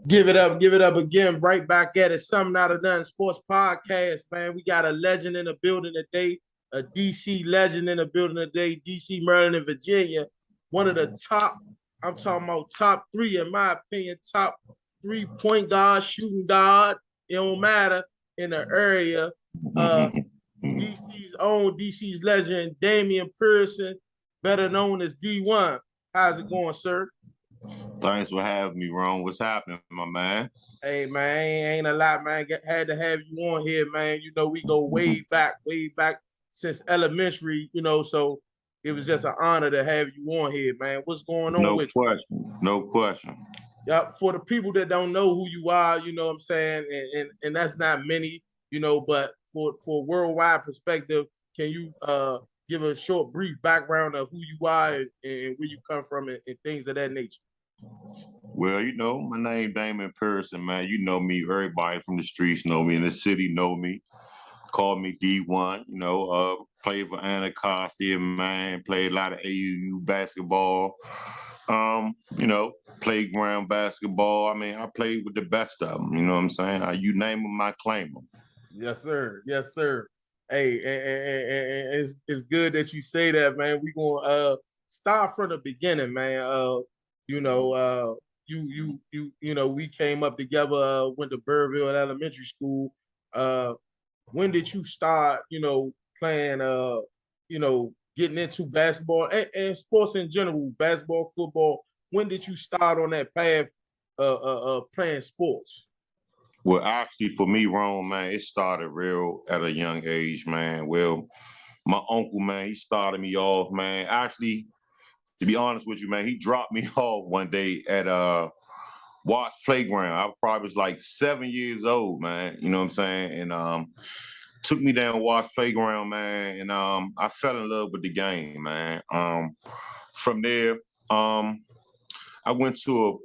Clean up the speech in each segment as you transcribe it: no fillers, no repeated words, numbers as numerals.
Give it up again. Right back at it. Something Out of Nothing Sports Podcast, man. We got a legend in the building today, a DC legend in the building today, DC, Maryland, and Virginia. One of the top, I'm talking about top three, in my opinion, top three point guard, shooting guard. It don't matter in the area. DC's own, DC's legend, Damien Pearson, better known as D1. How's it going, sir? Thanks for having me, Ron. What's happening, my man? Hey man, ain't a lot, man. Had to have you on here, man. You know, we go way back since elementary, so it was just an honor to have you on here, man. What's going on No with you? question. No question. Yep, for the people that don't know who you are, you know what I'm saying, and that's not many, but for a worldwide perspective, can you give a short brief background of who you are and where you come from and things of that nature? Well, my name Damien Pearson, man. You know me. Everybody from the streets know me. In the city know me. Call me D1. Played for Anacostia, man. Played a lot of AUU basketball. Playground basketball. I mean, I played with the best of them. You know what I'm saying? You name them, I claim them. Yes, sir. Yes, sir. Hey, and it's good that you say that, man. We gonna start from the beginning, man. You know, we came up together, went to Burville Elementary School. When did you start, playing getting into basketball and sports in general, basketball, football? When did you start on that path playing sports? Well, actually, for me, Ron, man, it started real at a young age, man. Well, my uncle, man, he started me off, man. Actually, to be honest with you, man, he dropped me off one day at Watts Playground. I probably was like 7 years old, man. You know what I'm saying? And took me down Watts Playground, man, and I fell in love with the game, man. From there, I went to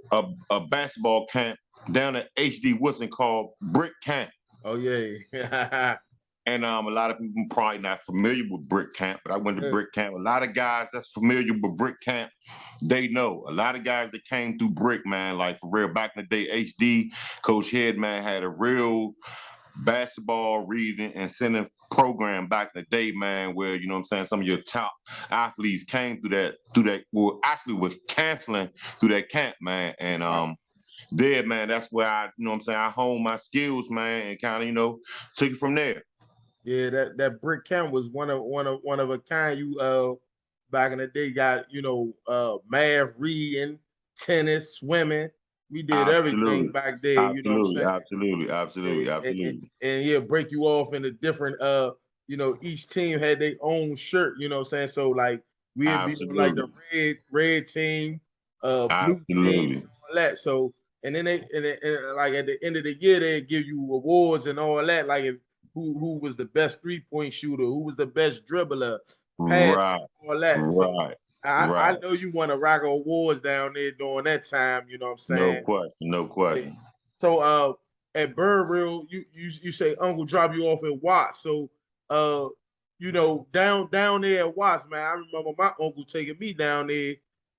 a basketball camp down at H.D. Woodson called Brick Camp. Oh yeah. And a lot of people probably not familiar with Brick Camp, but I went to Brick Camp. A lot of guys that's familiar with Brick Camp, they know. A lot of guys that came through Brick, man, like for real, back in the day, HD, Coach Head, man, had a real basketball reading and sending program back in the day, man, where, you know what I'm saying, some of your top athletes came through that, well, actually was canceling through that camp, man. And there, man, that's where I, you know what I'm saying, I honed my skills, man, and kind of, took it from there. Yeah, that brick camp was one of a kind. You back in the day got math, reading, tennis, swimming. We did everything Absolutely. back there. You know what I'm Absolutely. saying? Absolutely. Absolutely. Absolutely. And he'll break you off into different. Each team had their own shirt. You know what I'm saying? So like we'd be on like the Absolutely. red team, blue team, Absolutely. all that. So and then like at the end of the year they give you awards and all that. Like if who was the best 3-point shooter, who was the best dribbler, pass, Right. all that. So Right. I Right. know you won a rack of awards down there during that time, you know what I'm No saying? question. No question. So at Birdville, you say Uncle drop you off at Watts. So down there at Watts, man, I remember my uncle taking me down there.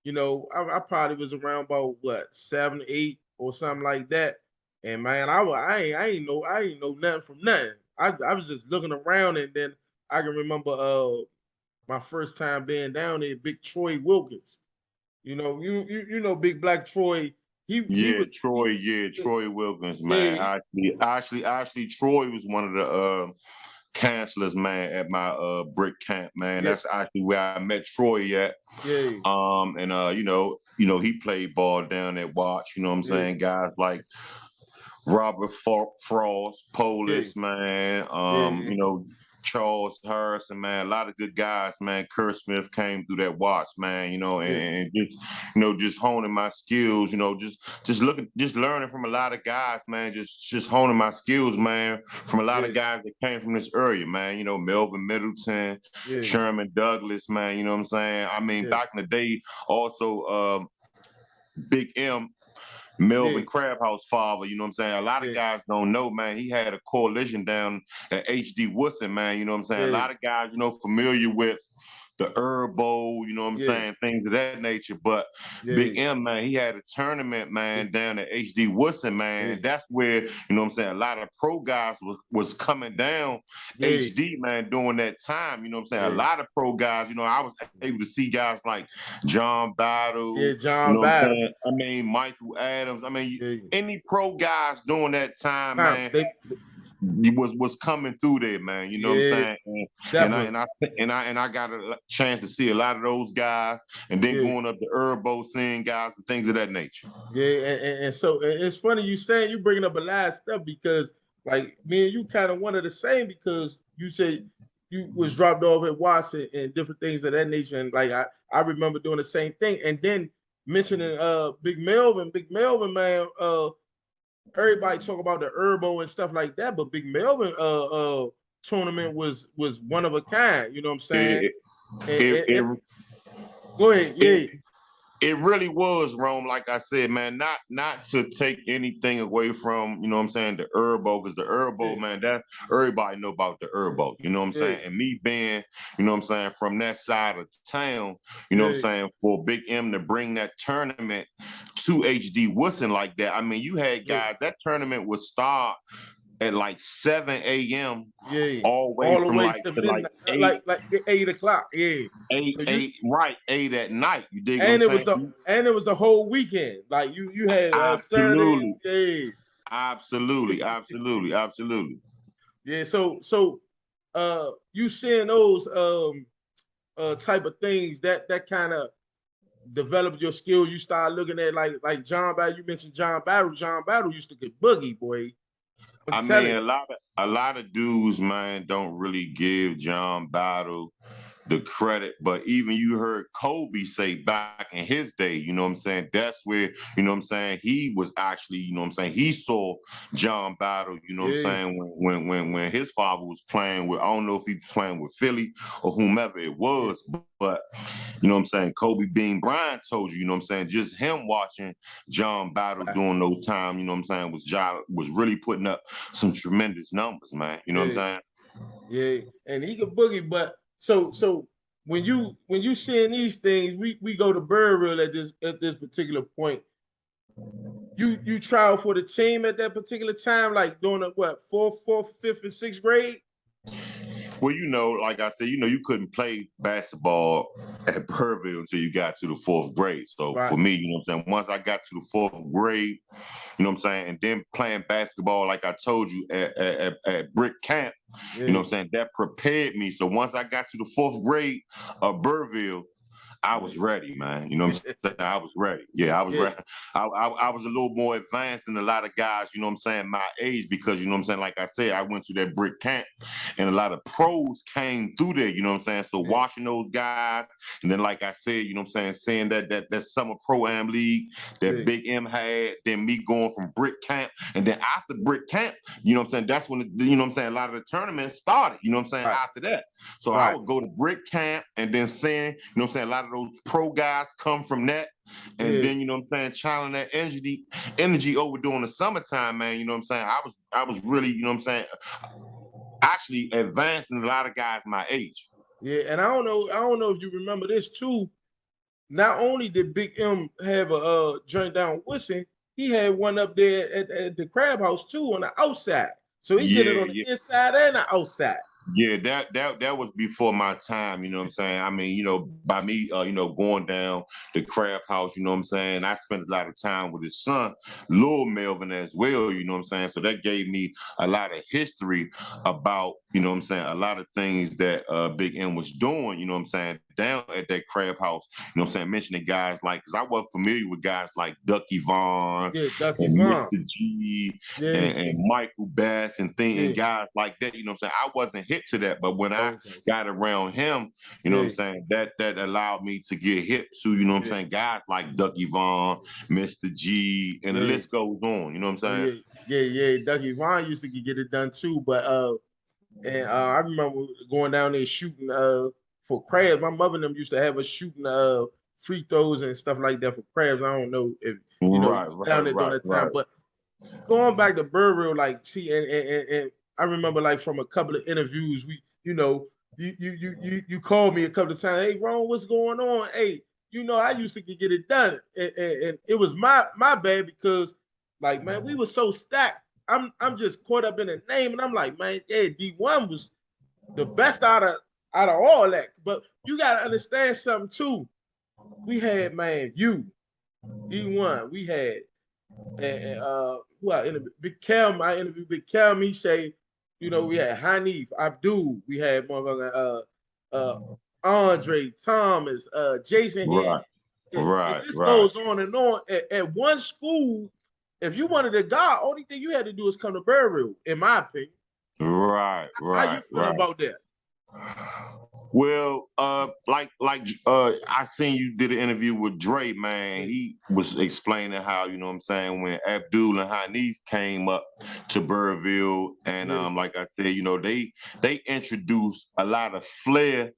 I probably was around about what 7, 8 or something like that. And man, I ain't know nothing from nothing. I was just looking around, and then I can remember my first time being down there, Big Troy Wilkins. You know Big Black Troy. He Yeah, was Troy. Yeah, Troy Wilkins, man. yeah, Actually, Troy was one of the counselors, man, at my brick camp, man. yeah, That's actually where I met Troy at. yeah, And he played ball down at Watch. You know what I'm yeah, saying? Guys like Robert Frost, yeah, Polis, man. yeah, Charles Harrison, man. A lot of good guys, man. Kurt Smith came through that Watts, man. yeah, And just just honing my skills. Just learning from a lot of guys, man. Just honing my skills, man. From a lot yeah, of guys that came from this area, man. Melvin Middleton, yeah, Sherman Douglas, man. You know what I'm saying? I mean, yeah, back in the day, also Big M. yeah, Melvin Crabhouse father, you know what I'm saying? A lot of yeah, guys don't know, man. He had a coalition down at H.D. Woodson, man. You know what I'm saying? A yeah, lot of guys, familiar with the Herbo, you know what I'm Yeah, saying, things of that nature. But yeah, Big M, man, he had a tournament, yeah, man, down at HD Woodson, man. yeah, And that's where, you know what I'm saying, a lot of pro guys was coming down yeah, HD, man, during that time. You know what I'm saying? A yeah, lot of pro guys, you know, I was able to see guys like John Battle, yeah. you John know what I'm Battle. saying? I mean, Michael Adams. I mean, Yeah, any pro guys during that time, Tom, man, they, was coming through there, man. You know what I'm yeah, saying? And I definitely. and I and I got a chance to see a lot of those guys, and then Yeah, going up the Herbo scene guys and things of that nature. yeah, and so it's funny you saying you bringing up a lot of stuff because like me and you kind of one of the same because you said you was dropped off at Watson and different things of that nature, and like I remember doing the same thing, and then mentioning Big Melvin man, everybody talk about the Herbo and stuff like that, but Big Melvin tournament was one of a kind, you know what I'm saying? It And, it, and, it, and go ahead, it, yeah, it really was, Rome. Like I said, man, not to take anything away from, you know what I'm saying, the Herbo, because the yeah, Herbo, man, that everybody know about the Herbo, you know what I'm yeah, saying? And me being, you know what I'm saying, from that side of town, you know what I'm yeah, saying, for Big M to bring that tournament to HD Woodson like that. I mean, you had yeah. guys, that tournament would start at like 7 a.m. Yeah, all the way all the from way like to to like midnight, 8, like 8 o'clock. Yeah. So you 8 at night. You dig what I'm and saying? it was the whole weekend. Like you had Saturday. Absolutely. Yeah, Absolutely, absolutely, absolutely. yeah. So you seeing those type of things that kind of develop your skills. You start looking at like John Battle. You mentioned John Battle. John Battle used to get boogie boy. I'm I telling mean, you. a lot of dudes, man, don't really give John Battle the credit. But even you heard Kobe say back in his day, you know what I'm saying? That's where, you know what I'm saying, he was actually, you know what I'm saying, he saw John Battle, you know what I'm Yeah, saying, when his father was playing with, I don't know if he was playing with Philly or whomever it yeah, was, but you know what I'm saying, Kobe Bean Bryant told you, you know what I'm saying, just him watching John Battle right, during those time, you know what I'm saying, was really putting up some tremendous numbers, man. You know what I'm yeah. saying? Yeah, and he can boogie. But so when you seeing these things, we go to Burrill at this particular point. You trial for the team at that particular time, like during the what fourth, fifth, and sixth grade. Well, like I said, you couldn't play basketball at Burville until you got to the fourth grade. So Right. for me, you know what I'm saying, once I got to the fourth grade, you know what I'm saying, and then playing basketball, like I told you, at Brick Camp, you know Yeah, what I'm saying, that prepared me. So once I got to the fourth grade of Burville, I was ready, man. You know what I'm saying? I was ready. Yeah, I was yeah, ready. I was a little more advanced than a lot of guys, you know what I'm saying, my age, because, you know what I'm saying, like I said, I went to that brick camp and a lot of pros came through there, you know what I'm saying? So yeah, watching those guys, and then like I said, you know what I'm saying, seeing that summer pro-am league that yeah, Big M had, then me going from brick camp, and then after brick camp, you know what I'm saying, that's when, you know what I'm saying, a lot of the tournaments started, you know what I'm saying, right, after that. So I right, would go to brick camp and then seeing, you know what I'm saying, a lot of those pro guys come from that. And yeah, then, you know what I'm saying, channeling that energy over during the summertime, man. You know what I'm saying? I was really, you know what I'm saying, actually advancing a lot of guys my age. yeah. And I don't know if you remember this too. Not only did Big M have a joint down Wishing, he had one up there at the Crab House too on the outside. So he did it Yeah, on yeah. the inside and the outside. Yeah, that was before my time, you know what I'm saying? I mean, by me going down the crab house, you know what I'm saying? I spent a lot of time with his son, Lil Melvin as well, you know what I'm saying? So that gave me a lot of history about, you know what I'm saying, a lot of things that Big M was doing, you know what I'm saying, down at that crab house, you know what I'm saying, mentioning guys like, because I wasn't familiar with guys like Ducky Vaughn Yeah, Ducky and Vaughn. Mr. G Yeah, and Michael Bass and yeah. guys like that. You know what I'm saying? I wasn't hip to that, but when I Okay. got around him, you know what I'm Yeah, saying, that allowed me to get hip to, you know what I'm yeah, saying, guys like Ducky Vaughn, Mr. G, and the yeah. list goes on. You know what I'm Oh saying? yeah, yeah. Ducky Vaughn used to get it done too, but and I remember going down there shooting for crabs. My mother and them used to have us shooting free throws and stuff like that for crabs. I don't know if Right, you was right, down there during right, that time, right. but going back to Burrill, like see, and I remember like from a couple of interviews, we you called me a couple of times. Hey, Ron, what's going on? Hey, I used to get it done, and it was my bad because, like, man, we were so stacked. I'm just caught up in the name, and I'm like, man, yeah, D1 was the best out of all that. But you gotta understand something too. We had, man, D1. We had who I interviewed, Big Cam. I interviewed Big Cam. He say, we had Hanif, Abdul, we had motherfucking uh Andre Thomas, Jason Henry. Right, And right, this right, goes on and on. At one school, if you wanted a guy, only thing you had to do is come to Burville, in my opinion. right, How you right, feel right. about that? Well, I seen you did an interview with Dre, man. He was explaining how, you know what I'm saying, when Abdul and Hanif came up to Burville, and Yeah, like I said, they introduced a lot of flair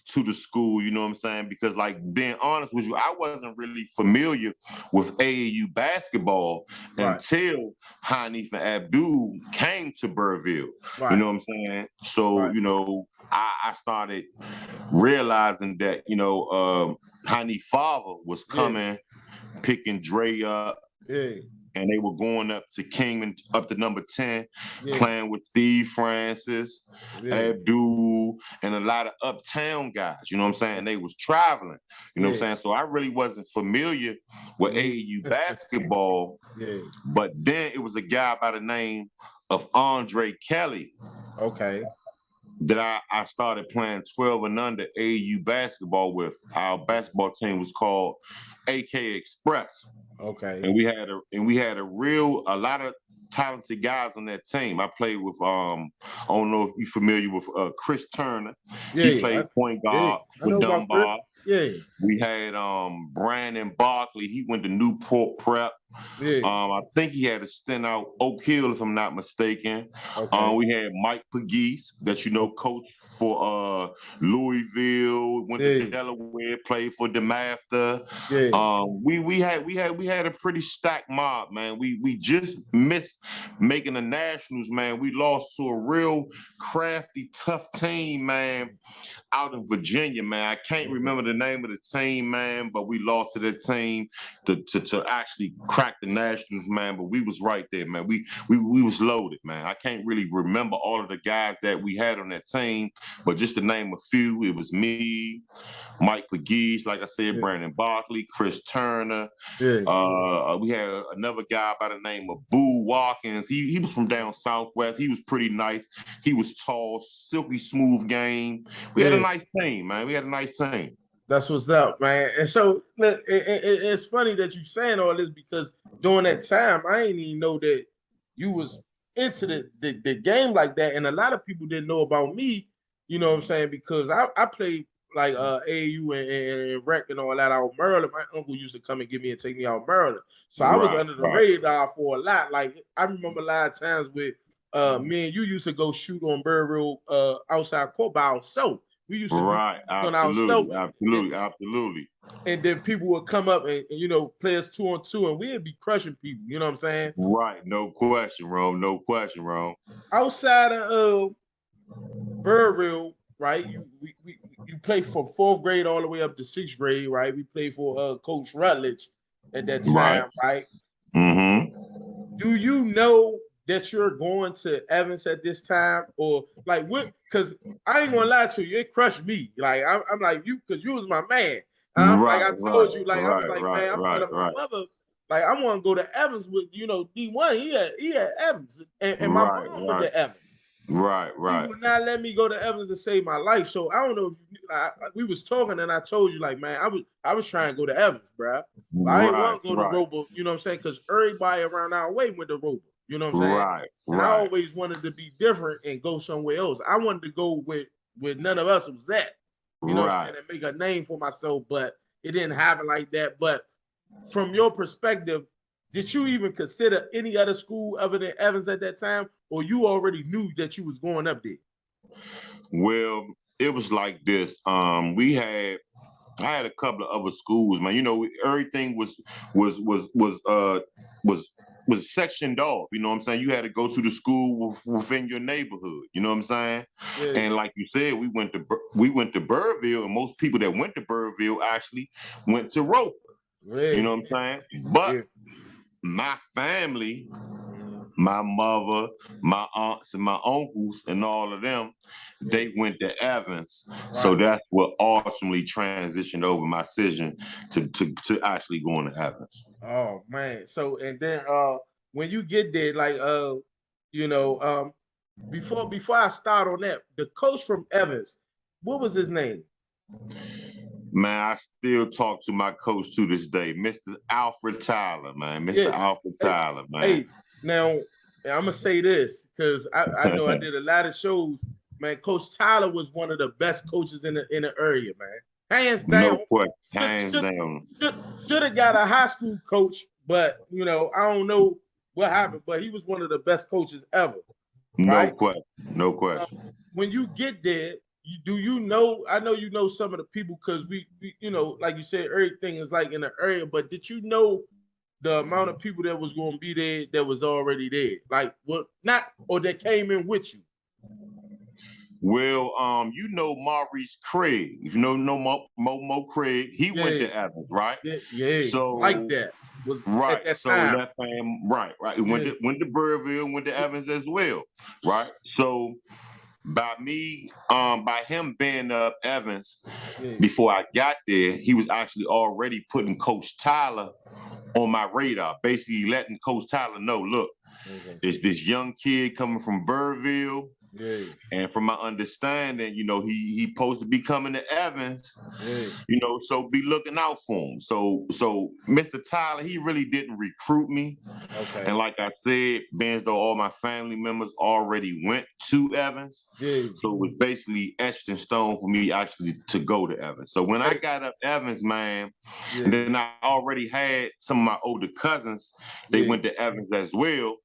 to the school, you know what I'm saying? Because, like, being honest with you, I wasn't really familiar with AAU basketball right, until Hanif and Abdul came to Burville. You right, know what I'm saying? So, right. I started realizing that, Honey Father was Yeah, coming, picking Dre up, yeah, and they were going up to Kingman, up to number 10, yeah, playing with Steve Francis, yeah, Abdul, and a lot of uptown guys, you know what I'm saying? They was traveling, you know what I'm yeah. saying? So I really wasn't familiar with Me. AAU basketball, Yeah. but then it was a guy by the name of Andre Kelly Okay. that I started playing 12 and under AAU basketball with. Our basketball team was called AK Express. Okay. And we had a lot of talented guys on that team. I played with I don't know if you're familiar with Chris Turner. Yeah, He yeah. played point Yeah. guard I with know about Chris. Dunbar. Yeah. We had Brandon Barkley. He went to Newport Prep. Yeah. I think he had a stint out Oak Hill, if I'm not mistaken. Okay. We had Mike Pegues, that coach for Louisville, went to Yeah. Delaware, played for DeMaster. Yeah. We had a pretty stacked mob, man. We just missed making the nationals, man. We lost to a real crafty, tough team, man, out in Virginia, man. I can't remember the name of the team, man, but we lost to that team to actually crack the nationals, man. But we was right there, man. We was loaded, man. I can't really remember all of the guys that we had on that team, but just to name a few, it was me, Mike Pegues, like I said, Yeah. Brandon Barkley, Chris Turner. Yeah. We had another guy by the name of Boo Watkins. He was from down southwest. He was pretty nice. He was tall, silky smooth game. We had a Yeah. nice team, man. We had a nice team. That's what's up, man. And so look, it's funny that you saying all this because during that time, I didn't even know that you was into the game like that. And a lot of people didn't know about me, you know what I'm saying? Because I played like AU and rec and all that out of Maryland. My uncle used to come and get me and take me out of Maryland. So I was Right, under the right, radar for a lot. Like I remember a lot of times with me and you used to go shoot on Burville outside court by ourselves. We used to do right. on ourselves, Absolutely, absolutely, absolutely. and then people would come up and play us 2-on-2, and we'd be crushing people. You know what I'm saying? Right. No question, Rome. No question, Rome. Outside of Burville, right? You play from fourth grade all the way up to sixth grade, right? We played for Coach Rutledge at that Right. time, right? Mm-hmm. Do you know that you're going to Evans at this time, or like what? Because I ain't gonna lie to you, it crushed me. Like I'm like you, because you was my man. And I'm like Right, I right, told you, like I was right, like, right, man, I'm right, telling my right, mother, like I want to go to Evans with D1. He had Evans, and my right, mom went right, to Evans. right, He right, would not let me go to Evans to save my life. So I don't know if you, we was talking, and I told you, like, man, I was trying to go to Evans, bro. But I didn't right, want to go to right, Robo, you know what I'm saying? Because everybody around our way went to Robo, you know what I'm saying? right, And I right, always wanted to be different and go somewhere else. I wanted to go with none of us was that, you know what I'm right. saying, and make a name for myself, but it didn't happen like that. But from your perspective, did you even consider any other school other than Evans at that time, or you already knew that you was going up there? Well, it was like this. I had a couple of other schools, man. Everything was was sectioned off. You know what I'm saying? You had to go to the school within your neighborhood. You know what I'm saying? Yeah. And like you said, we went to Burrville, and most people that went to Burrville actually went to Roper. Yeah. You know what I'm saying? But Yeah. my family, my mother, my aunts, and my uncles, and all of them, they went to Evans. So Right. that's what ultimately transitioned over my decision to actually going to Evans. Oh man. So and then when you get there, like you know, before I start on that, the coach from Evans, what was his name? Man, I still talk to my coach to this day, Mr. Alfred Tyler, man. Mr. Yeah. Alfred Hey, Tyler, man. hey, now I'm gonna say this because I know I did a lot of shows. Man, Coach Tyler was one of the best coaches in the area, man. Hands No down. question, Should hands should down. should have got a high school coach, but you know, I don't know what happened, but he was one of the best coaches ever, No right? question, no Uh, question. when you get there, do you know? I know you know some of the people because we, you know, like you said, everything is like in the area. But did you know the amount of people that was going to be there that was already there? Like what? Not or that came in with you? Well, you know Maurice Craig. If you know Mo Craig, he went Yeah, to Evans, right? yeah, yeah. Like So that was at right. that So time. that fam, right. It Yeah, went to Burrville, went to yeah, Evans as well. Right. So by him being up Evans, yeah. before I got there, he was actually already putting Coach Tyler on my radar, basically letting Coach Tyler know, look, Okay. there's this young kid coming from Burrville. Yeah, And from my understanding, you know, he supposed to be coming to Evans, yeah. you know, so be looking out for him. So Mr. Tyler, he really didn't recruit me. And Okay. like I said, being as though all my family members already went to Evans, Yeah, so it was basically etched in stone for me actually to go to Evans. So when I hey, got up Evans, man, and yeah, then I already had some of my older cousins, they yeah, went to Evans as well.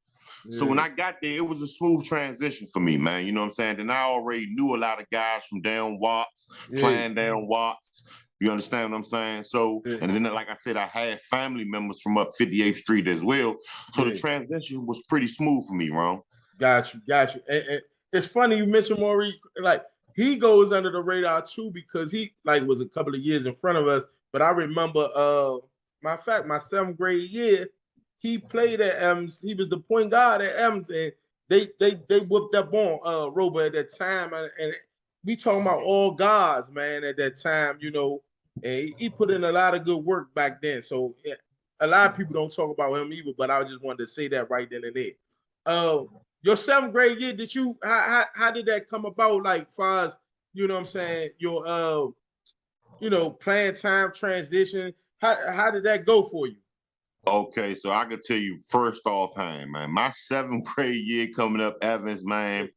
So when yeah, I got there, it was a smooth transition for me, man. You know what I'm saying? And I already knew a lot of guys from down Watts, yeah, playing down Watts. You understand what I'm saying? So, yeah, and then like I said, I had family members from up 58th Street as well. So the yeah. transition was pretty smooth for me, Ron. Got you, got you. And it's funny you mentioned Maurice. Like he goes under the radar too because he like was a couple of years in front of us. But I remember, my fact, my seventh grade year, he played at M's. He was the point guard at M's, and they whooped up on Robo at that time. And we talking about all guards, man, at that time. You know, and he put in a lot of good work back then. So yeah, a lot of people don't talk about him either. But I just wanted to say that right then and there. Uh, your seventh grade year, did you how did that come about? Like far as you know what I'm saying, your you know, playing time transition, how did that go for you? Okay, so I could tell you first offhand, man. My seventh grade year coming up, Evans, man,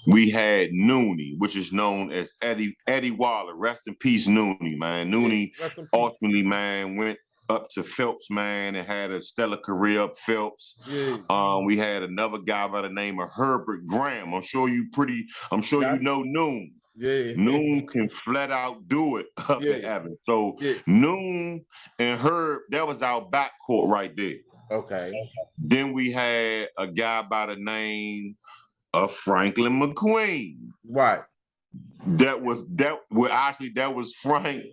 we had Nooney, which is known as Eddie Waller. Rest in peace, Nooney, man. Yeah, Nooney rest in peace. ultimately, man, went up to Phelps, man, and had a stellar career up Phelps. Yeah, We had another guy by the name of Herbert Graham. I'm sure you got know Noon. yeah, Noon can flat out do it up at yeah, Evans. So yeah. Noon and Herb, that was our backcourt right there. Okay, Then we had a guy by the name of Franklin McQueen. right, That was Frank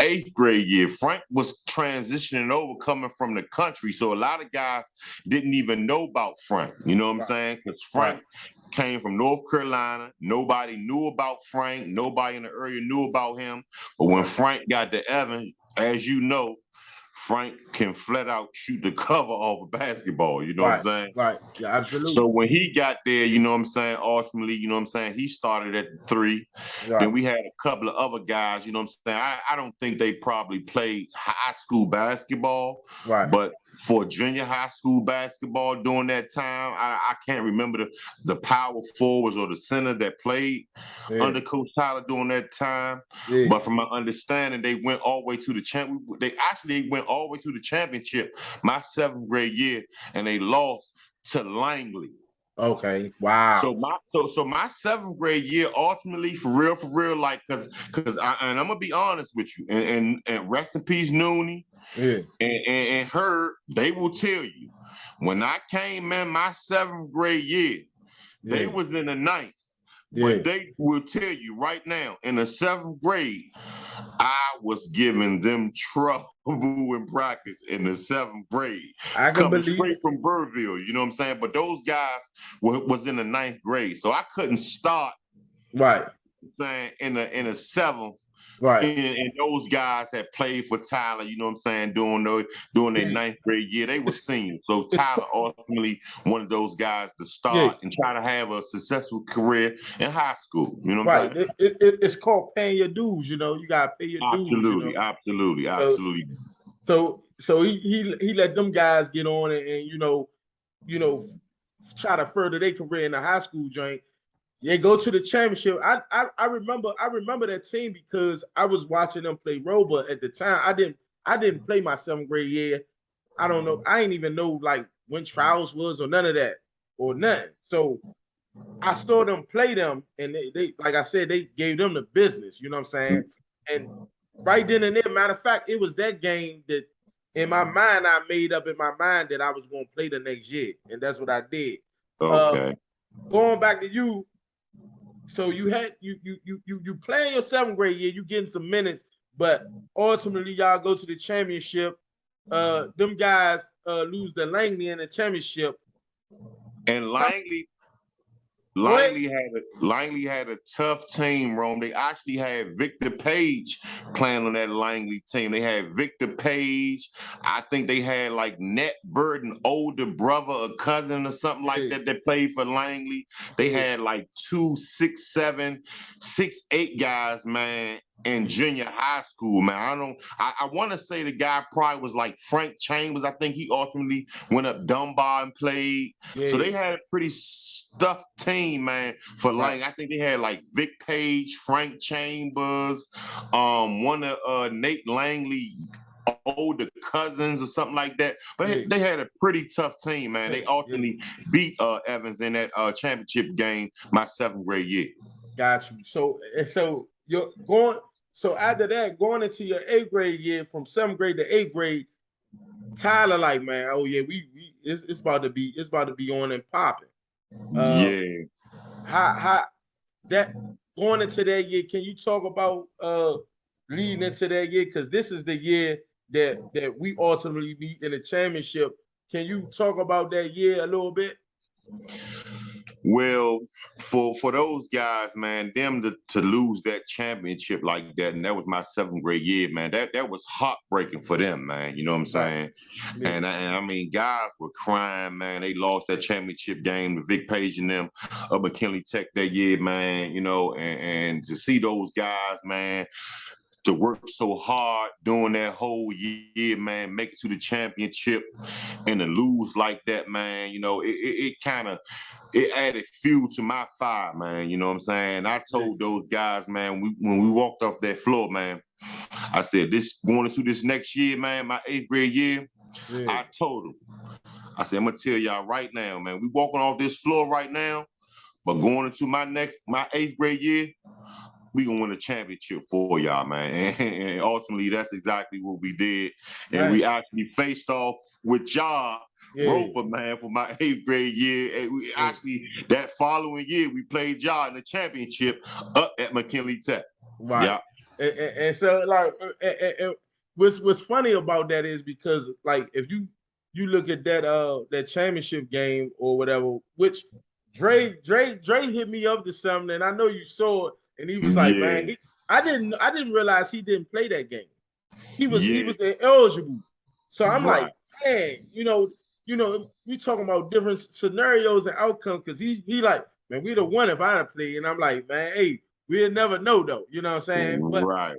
eighth grade year. Frank was transitioning over coming from the country. So a lot of guys didn't even know about Frank. You know what I'm right, saying? Because right, Frank came from North Carolina. Nobody knew about Frank. Nobody in the area knew about him. But when right, Frank got to Evans, as you know, Frank can flat out shoot the cover off a basketball. You know what I'm right, saying? right. Yeah, So absolutely. when he got there, you know what I'm saying, ultimately, you know what I'm saying, he started at the three. Then Right, we had a couple of other guys, you know what I'm saying. I don't think they probably played high school basketball, right, but for junior high school basketball during that time, I can't remember the power forwards or the center that played yeah, under Coach Tyler during that time. yeah. But from my understanding, they went all the way to the champ. They actually went all the way to the championship my seventh grade year, and they lost to Langley. Okay, wow. So my seventh grade year, ultimately, for real, like and I'm gonna be honest with you, and rest in peace, Nooney Yeah, and Herb, they will tell you When I came in my 7th grade year, they was in the 9th. But they will tell you right now, in the 7th grade, I was giving them trouble in practice in the 7th grade, I can coming believe straight it. from Burville. You know what I'm saying? But those guys was in the 9th grade, so I couldn't start. Right. Saying in the 7th. Right. And those guys that played for Tyler, you know what I'm saying, during their 9th grade year, they were It's, seniors. So it's Tyler ultimately one of those guys to yeah. start and try to have a successful career in high school. You know what I'm Right. saying? It's called paying your dues. You know, you gotta pay your dues. You know. So Absolutely. so he let them guys get on and you know try to further their career in the high school joint. They go to the championship. I remember that team because I was watching them play Roba at the time. I didn't play my 7th grade year. I don't know. I ain't even know like when trials was or none of that or nothing. So I saw them play them, and they like I said, they gave them the business. You know what I'm saying? And right then and there, matter of fact, it was that game that in my mind I made up in my mind that I was going to play the next year, and that's what I did. Okay. Going back to you, so you had you playing your 7th grade year, you getting some minutes, but ultimately y'all go to the championship. Them guys lose the Langley in the championship. And Go ahead. Langley had a tough team, Rome. They actually had Victor Page playing on that Langley team. They had Victor Page. I think they had like Ned Burton, older brother or cousin or something like that played for Langley. They had like 2, 6, 7, 6, 8 guys, man, in junior high school, man. I want to say the guy probably was like Frank Chambers. I think he ultimately went up Dunbar and played. So they had a pretty stuffed team, man, for Lang. I think they had like Vic Page, Frank Chambers, one of Nate Langley older cousins or something like that. But they had a pretty tough team, man. They ultimately beat Evans in that championship game my 7th grade year. Got you. So you're going. So after that, going into your 8th grade year, from 7th grade to 8th grade, Tyler like, man, oh yeah, it's about to be on and popping. Yeah. How that going into that year? Can you talk about leading into that year? Because this is the year that we ultimately meet in the championship. Can you talk about that year a little bit? Well, for those guys, man, them to lose that championship like that, and that was my 7th grade year, man. That was heartbreaking for them, man. You know what I'm saying? Yeah. And I mean, guys were crying, man. They lost that championship game to Vic Page and them of McKinley Tech that year, man. You know, and to see those guys, man, to work so hard during that whole year, man, make it to the championship and to lose like that, man, you know, it kind of it added fuel to my fire, man. You know what I'm saying? I told those guys, man, when we walked off that floor, man, I said, this going into this next year, man, my 8th grade year, I told them, I said, I'm gonna tell y'all right now, man, we walking off this floor right now, but going into my 8th grade year, we gonna win a championship for y'all, man. And ultimately, that's exactly what we did. And we actually faced off with y'all, Roper, man, for my 8th grade year. And we actually, that following year, we played y'all in the championship up at McKinley Tech. Right. Yeah. And so like what's funny about that is because like if you look at that championship game or whatever, which Dre hit me up to something, and I know you saw it, and he was like, man, I didn't realize he didn't play that game. He was ineligible. So I'm like, man, we talking about different scenarios and outcomes because he like, man, we'd have won if I'd have played. And I'm like, man, hey, we'll never know though. You know what I'm saying? But Right.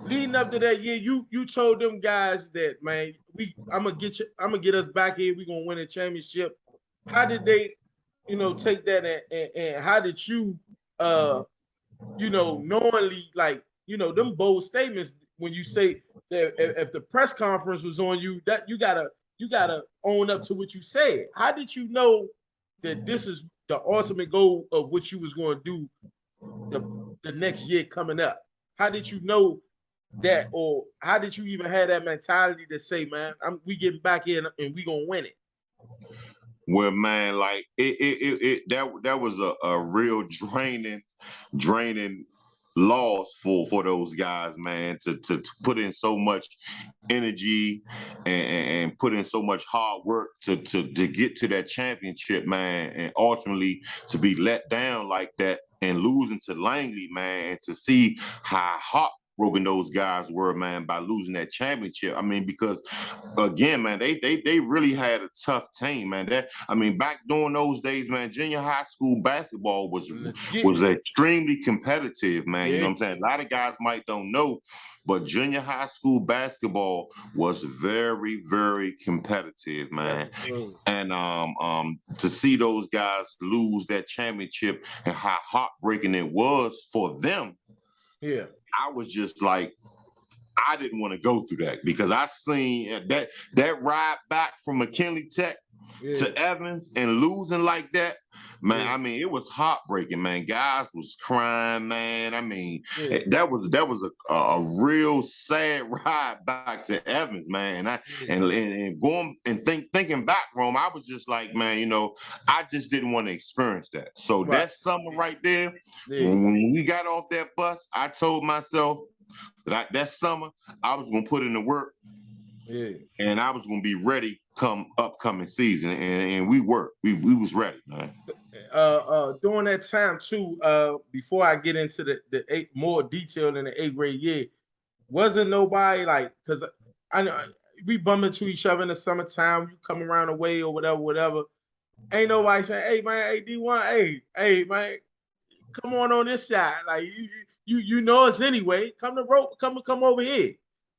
leading up to that year, you told them guys that, man, I'm gonna get us back here. We're gonna win a championship. How did they, take that and how did you knowingly like, them bold statements when you say that if the press conference was on you, that you gotta own up to what you said. How did you know that this is the ultimate goal of what you was going to do the next year coming up? How did you know that, or how did you even have that mentality to say, man, we getting back in and we gonna win it? Well, man, like that was a real draining loss for those guys, man, to put in so much energy and put in so much hard work to get to that championship, man, and ultimately to be let down like that and losing to Langley, man, and to see how heartbroken those guys were, man, by losing that championship. I mean, because again, man, they really had a tough team, man. Back during those days, man, junior high school basketball Legit. was extremely competitive, man. You know Yeah, what I'm saying? A lot of guys might don't know, but junior high school basketball was very, very competitive, yes, man. it was. And to see those guys lose that championship and how heartbreaking it was for them, Yeah, I was just like, I didn't want to go through that because I seen that ride back from McKinley Tech yeah, to Evans and losing like that, man. yeah, I mean, it was heartbreaking, man. Guys was crying, man. I mean, yeah, that was a real sad ride back to Evans, man. yeah. And going and thinking back, Rome, I was just like, man, I just didn't want to experience that. So Right. that summer right there, Yeah, when we got off that bus, I told myself that summer I was gonna put in the work yeah. and I was gonna be ready come upcoming season, and we were. We was ready, man. During that time too, before I get into the eight more detail in the eighth grade year, wasn't nobody like, because I know we bump into each other in the summertime, you come around the way or whatever. Ain't nobody saying, hey man, hey D1, hey man, come on this side. Like you know us anyway. Come to rope, come over here.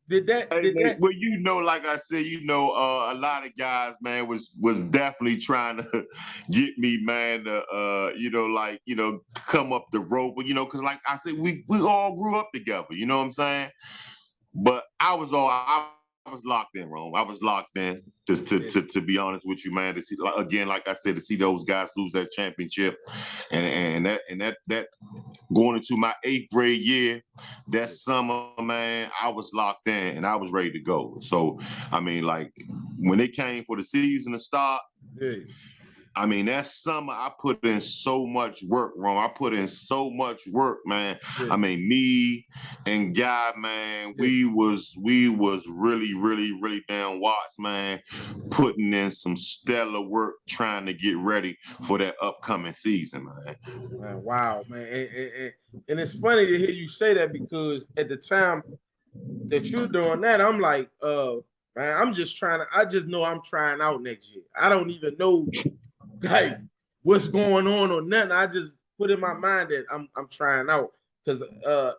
Did that Hey, did man, that well, like I said, a lot of guys, man, was definitely trying to get me, man, to come up the rope, but because like I said, we all grew up together, you know what I'm saying? But I was locked in, Rome. I was locked in. Just to be honest with you, man. To see, again, like I said, to see those guys lose that championship, and that going into my eighth grade year, that summer, man, I was locked in and I was ready to go. So, I mean, like when it came for the season to start, yeah, I mean, that summer I put in so much work, Ron. I put in so much work, man. yeah, I mean, me and God, man, yeah. we was really, really, really down Watts, man, putting in some stellar work trying to get ready for that upcoming season, man. Man, wow, man. And it's funny to hear you say that, because at the time that you're doing that, I'm like, man, I just know I'm trying out next year. I don't even know like what's going on or nothing. I just put in my mind that I'm trying out, because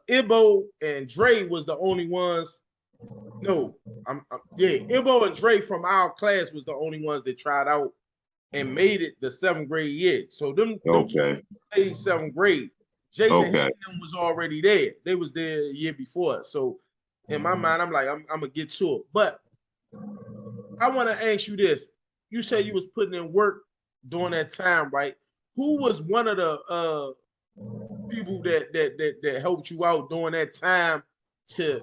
Ibo and Dre was the only ones. No, yeah, Ibo and Dre from our class was the only ones that tried out and made it the seventh grade year. So them two Okay. played seventh grade. Jason Okay. Hinton was already there. They was there a year before. So in my mind, I'm like, I'm gonna get to it. But I want to ask you this. You said you was putting in work during that time, right? Who was one of the people that helped you out during that time to,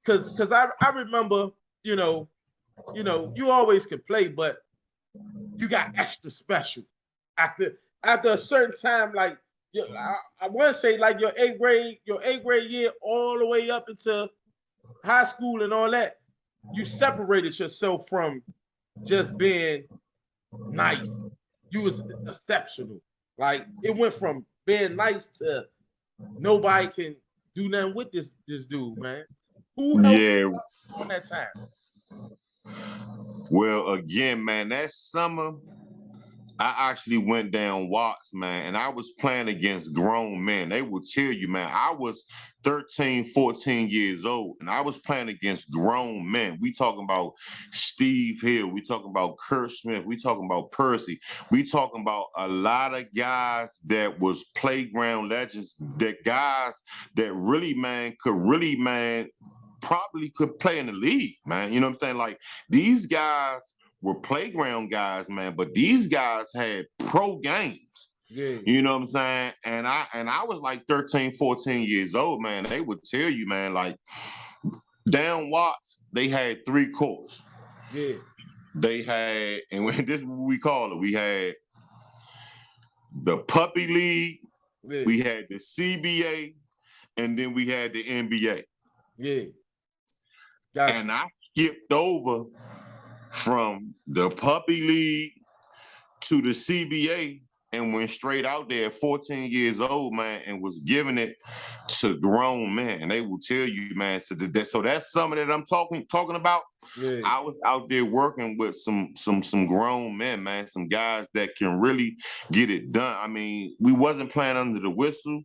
because I remember, you know, you always could play, but you got extra special after a certain time, like I want to say like your eighth grade year all the way up into high school and all that, you separated yourself from just being nice. You was exceptional. Like it went from being nice to nobody can do nothing with this dude, man. Who helped Yeah. you out during that time? Well, again, man, that summer I actually went down Watts, man, and I was playing against grown men. They will tell you, man, I was 13, 14 years old, and I was playing against grown men. We talking about Steve Hill. We talking about Kurt Smith. We talking about Percy. We talking about a lot of guys that was playground legends, that guys that really, man, probably could play in the league, man. You know what I'm saying? Like these guys were playground guys, man, but these guys had pro games. Yeah, You know what I'm saying? And I was like 13, 14 years old, man. They would tell you, man, like down Watts, they had 3 courts. Yeah. They had, and when this is what we call it, we had the Puppy League, Yeah. we had the CBA, and then we had the NBA. Yeah. Gotcha. And I skipped over from the Puppy League to the CBA and went straight out there at 14 years old, man, and was giving it to grown men. And they will tell you, man, so that's something that I'm talking about. Yeah. I was out there working with some grown men, man, some guys that can really get it done. I mean, we wasn't playing under the whistle,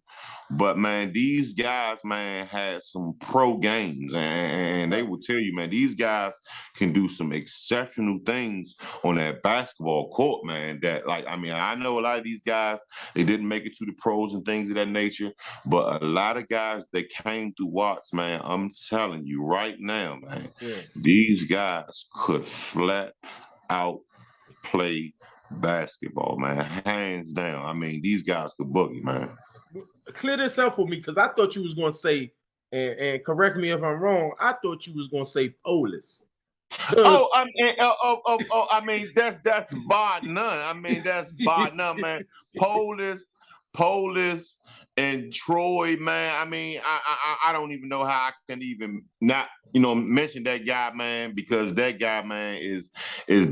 but man, these guys, man, had some pro games, and they will tell you, man, these guys can do some exceptional things on that basketball court, man. That, like, I mean, I know a lot of these guys, they didn't make it to the pros and things of that nature, but a lot of guys that came through Watts, man, I'm telling you right now, man, these guys could flat out play basketball, man, hands down. I mean, these guys could boogie, man. Clear this up for me, because I thought you was going to say, and correct me if I'm wrong, I thought you was going to say Polis. Oh, I mean, that's bar none. I mean, that's bar none, man. Polis, and Troy, man. I mean, I don't even know how I can even not, mention that guy, man, because that guy, man, is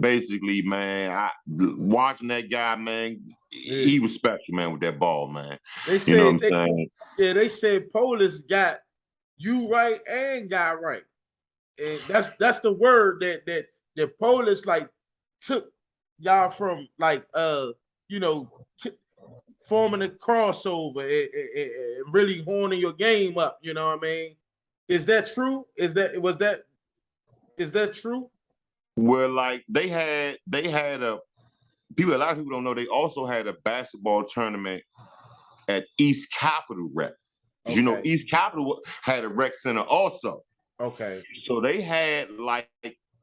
basically, man, watching that guy, man, he was special, man, with that ball, man. They said, you know what I'm saying? Yeah, they said Polis got you right and got right. And that's the word that Polis like took y'all from, like, forming a crossover and really honing your game up. You know what I mean? Is that true? Is that true? Well, like they had a lot of people don't know, they also had a basketball tournament at East Capitol Rec. Okay. East Capitol had a rec center also. Okay. So they had like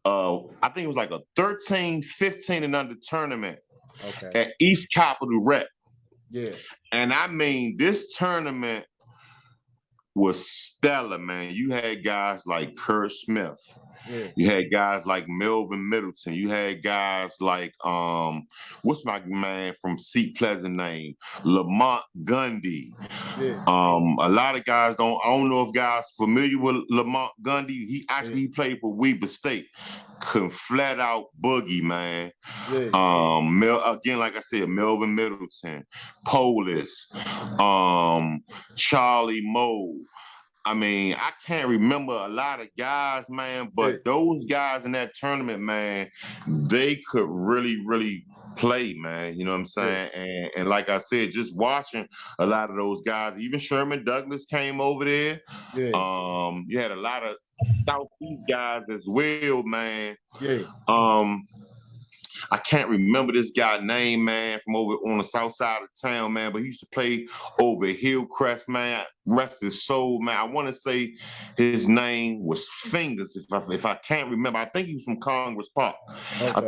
I think it was like a 13, 15 and under tournament at East Capitol Rec. Yeah. And I mean, this tournament was stellar, man. You had guys like Kurt Smith. Yeah. You had guys like Melvin Middleton. You had guys like what's my man from Seat Pleasant name? Lamont Gundy. Yeah. A lot of guys I don't know if guys familiar with Lamont Gundy. He actually played for Weber State. Could flat out boogie, man. Yeah. Again, like I said, Melvin Middleton, Polis, Charlie Moe. I mean, I can't remember a lot of guys, man, but those guys in that tournament, man, they could really, really play, man. You know what I'm saying? Yeah. And like I said, just watching a lot of those guys, even Sherman Douglas came over there. Yeah. You had a lot of Southeast guys as well, man. Yeah. I can't remember this guy's name, man, from over on the south side of town, man, but he used to play over Hillcrest, man. Rest his soul, man. I want to say his name was Fingers, if I can't remember. I think he was from Congress Park. Okay. I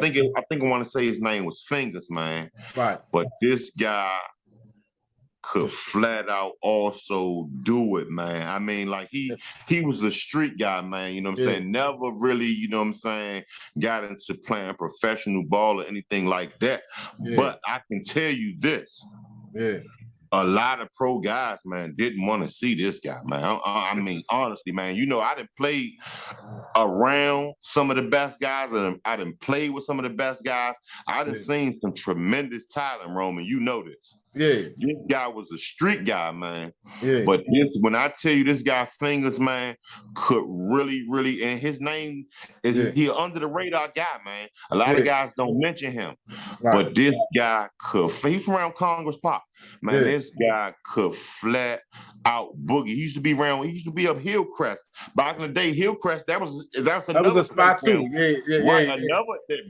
think I want to say his name was Fingers, man. Right. But this guy could flat out also do it, man. I mean, like he was a street guy, man, you know what I'm saying? Never really, you know what I'm saying, got into playing professional ball or anything like that. Yeah. But I can tell you this. Yeah. A lot of pro guys, man, didn't want to see this guy, man. I mean, honestly, man, I done played around some of the best guys, and I done played with some of the best guys. I done seen some tremendous talent, Roman. You know this. Yeah. This guy was a street guy, man. Yeah. But when I tell you this guy Fingers, man, could really, really, and his name is he under the radar guy, man. A lot of guys don't mention him. Right. But this guy could, he's around Congress Park. Man, this guy could flat out boogie. He used to be up Hillcrest. Back in the day, Hillcrest, that was a spot too.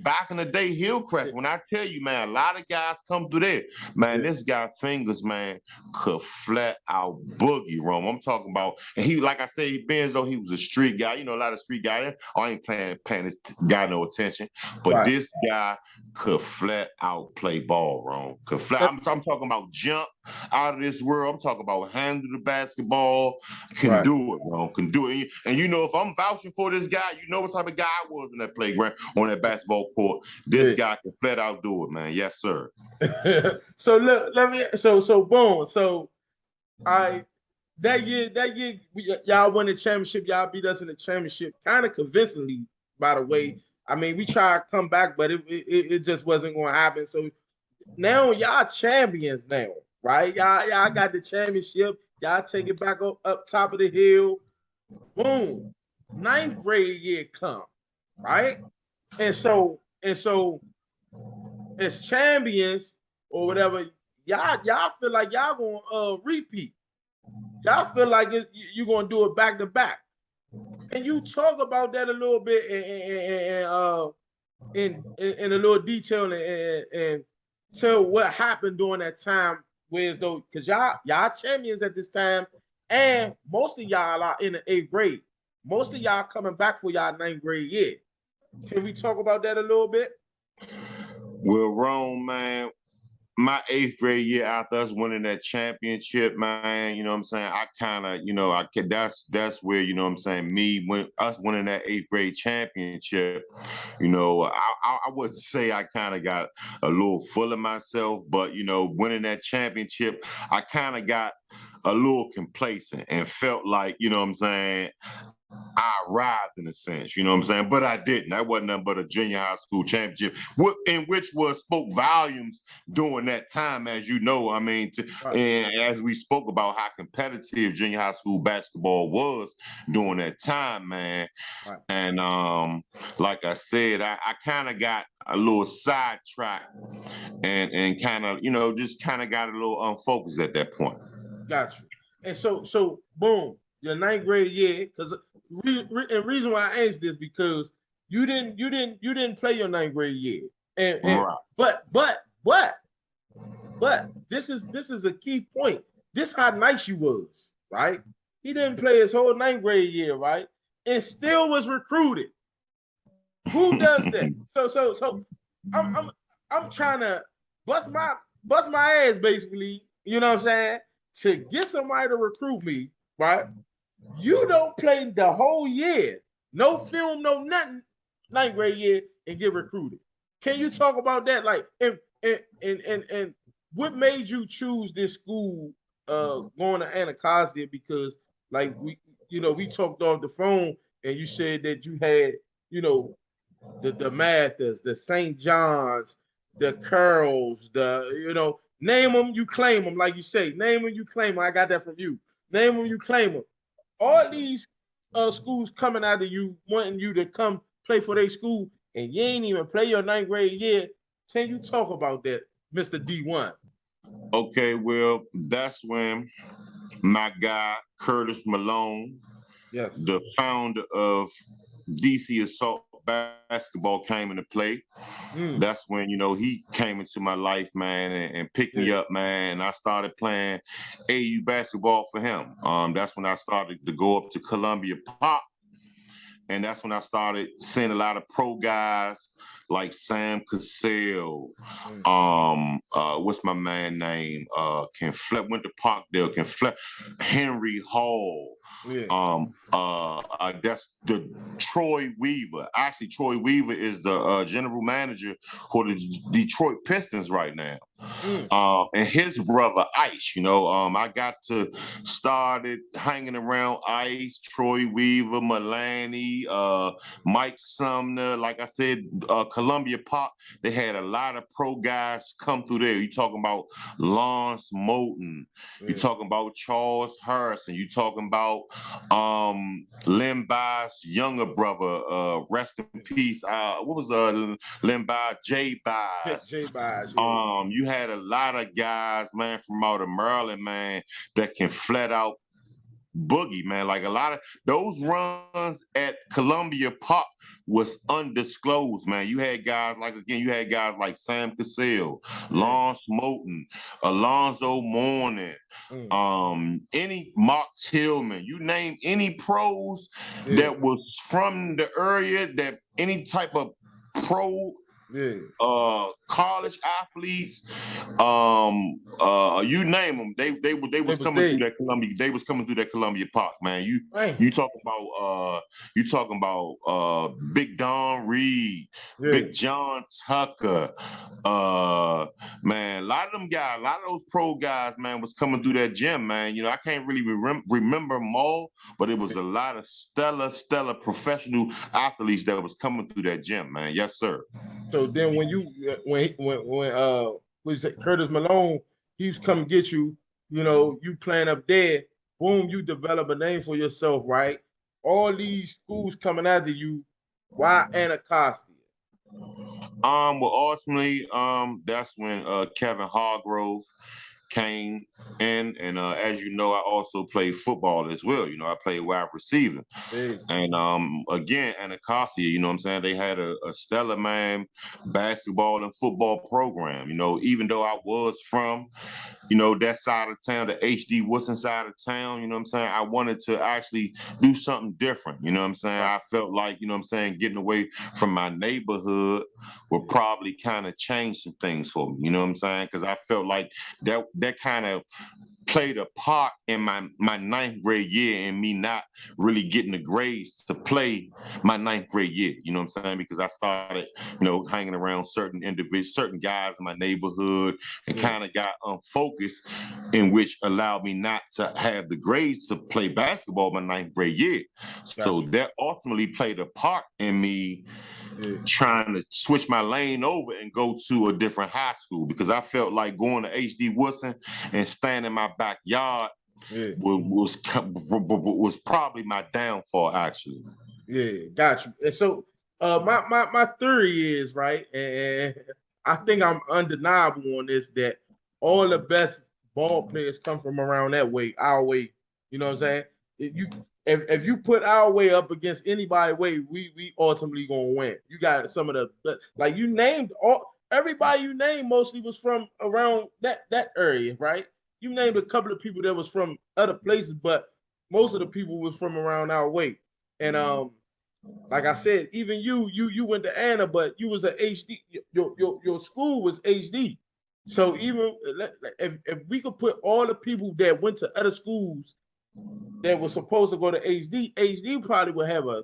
Back in the day, Hillcrest. When I tell you, man, a lot of guys come through there. Man, this guy got fingers, man, could flat out boogie Rome. I'm talking about, and he, like I said, he been as though he was a street guy. You know, a lot of street guys. Oh, I ain't paying this guy no attention. But Right. this guy could flat out play ball, Rome. Could flat. I'm talking about jump out of this world. I'm talking about handle the basketball. Can Right. do it, Rome. Can do it. And you know, if I'm vouching for this guy, you know what type of guy I was in that playground on that basketball court. This guy can flat out do it, man. Yes, sir. So look, so boom. So that year y'all won the championship. Y'all beat us in the championship, kind of convincingly, by the way. I mean, we tried to come back, but it just wasn't going to happen. So now y'all champions now, right? Y'all got the championship. Y'all take it back up top of the hill. Boom. 9th grade year come, right? And so as champions or whatever, y'all feel like y'all gonna repeat. Y'all feel like you're gonna do it back to back. And you talk about that a little bit in a little detail and tell what happened during that time. Whereas though, because y'all champions at this time, and most of y'all are in the 8th grade. Most of y'all coming back for y'all 9th grade year. Can we talk about that a little bit? Well, Rome, man, my 8th grade year after us winning that championship, man, you know what I'm saying? I kind of, you know, that's where, you know what I'm saying, us winning that 8th grade championship, you know, I would say I kind of got a little full of myself, but, you know, winning that championship, I kind of got a little complacent and felt like, you know what I'm saying, I arrived in a sense, you know what I'm saying? But I didn't. That wasn't nothing but a junior high school championship, in which spoke volumes during that time, as you know. I mean, and as we spoke about how competitive junior high school basketball was during that time, man. Right. And like I said, I kind of got a little sidetracked and kind of, you know, just kind of got a little unfocused at that point. Got you. And so boom, your 9th grade year, because and reason why I asked this because you didn't play your 9th grade year, and right. but this is a key point. This how nice you was, right? He didn't play his whole 9th grade year, right, and still was recruited. Who does that? So I'm trying to bust my ass basically. You know what I'm saying? To get somebody to recruit me, right? You don't play the whole year, no film, no nothing, 9th grade year, and get recruited. Can you talk about that? Like, and what made you choose this school going to Anacostia? Because like we talked off the phone and you said that you had, the Mathers, the St. John's, the Curls, name them, you claim them, like you say. Name them, you claim them. I got that from you. Name them, you claim them. All these schools coming out of you, wanting you to come play for their school, and you ain't even play your 9th grade year. Can you talk about that, Mr. D1? Okay, well, that's when my guy, Curtis Malone, yes, the founder of DC S.O.O.N basketball, came into play. That's when, he came into my life, man, and picked me up, man. And I started playing AU basketball for him. That's when I started to go up to Columbia Pop. And that's when I started seeing a lot of pro guys like Sam Cassell. What's my man name? Went to Parkdale. Henry Hall. Yeah. That's the Troy Weaver. Actually, Troy Weaver is the general manager for the Detroit Pistons right now. And his brother Ice, I got to started hanging around Ice, Troy Weaver, Milani, Mike Sumner. Like I said, Columbia Pop, they had a lot of pro guys come through there. You talking about Lawrence Moulton, you talking about Charles Harrison, you talking about Len By's younger brother, rest in peace. What was Len By? J. By's. J. By's, yeah. You had a lot of guys, man, from out of Maryland, man, that can flat out boogie, man. Like a lot of those runs at Columbia Park was undisclosed, man. You had guys like Sam Cassell, Yeah. Lon Smoten, Alonzo Mourning, Mm. any Mark Tillman, you name any pros Yeah. that was from the area, that any type of pro Yeah. college athletes, you name them, they They was was coming through there. that Columbia. They was coming through that Columbia Park, man. Man. You talking about Big Don Reed, Yeah. Big John Tucker, man. A lot of them guys, a lot of those pro guys, man, was coming through that gym, man. You know, I can't really remember them all, but it was a lot of stellar professional athletes that was coming through that gym, man. Yes, sir. So then when you when what is it, Curtis Malone, he's come get you, you know, you playing up there, boom, you develop a name for yourself, right? All these schools coming after you, why Anacostia? Well, ultimately, that's when Kevin Hargrove came in, and as you know, I also played football as well. You know, I played wide receiver, Hey, and again, Anacostia. You know what I'm saying? They had a stellar man basketball and football program. You know, even though I was from that side of town, the HD Woodson side of town, you know what I'm saying? I wanted to actually do something different. You know what I'm saying? right. I felt like, you know what I'm saying, getting away from my neighborhood would probably kind of change some things for me. You know what I'm saying? Because I felt like that kind of played a part in my ninth grade year and me not really getting the grades to play my ninth grade year. You know what I'm saying? Because I started, hanging around certain individuals, certain guys in my neighborhood, and Yeah, kind of got unfocused, in which allowed me not to have the grades to play basketball my ninth grade year. So gotcha. that ultimately played a part in me Yeah, trying to switch my lane over and go to a different high school, because I felt like going to HD Woodson and staying in my backyard yeah, was probably my downfall, actually. yeah, got you. And so my theory is right, and I think I'm undeniable on this that all the best ball players come from around that way, our way. You know what I'm saying? If you put our way up against anybody way, we ultimately gonna win. You got some of the like you named everybody you named mostly was from around that area, right? You named a couple of people that was from other places, but most of the people was from around our way. And like I said, even you went to Anna, but you was a HD. Your school was HD. So even if we could put all the people that went to other schools that were supposed to go to HD probably would have a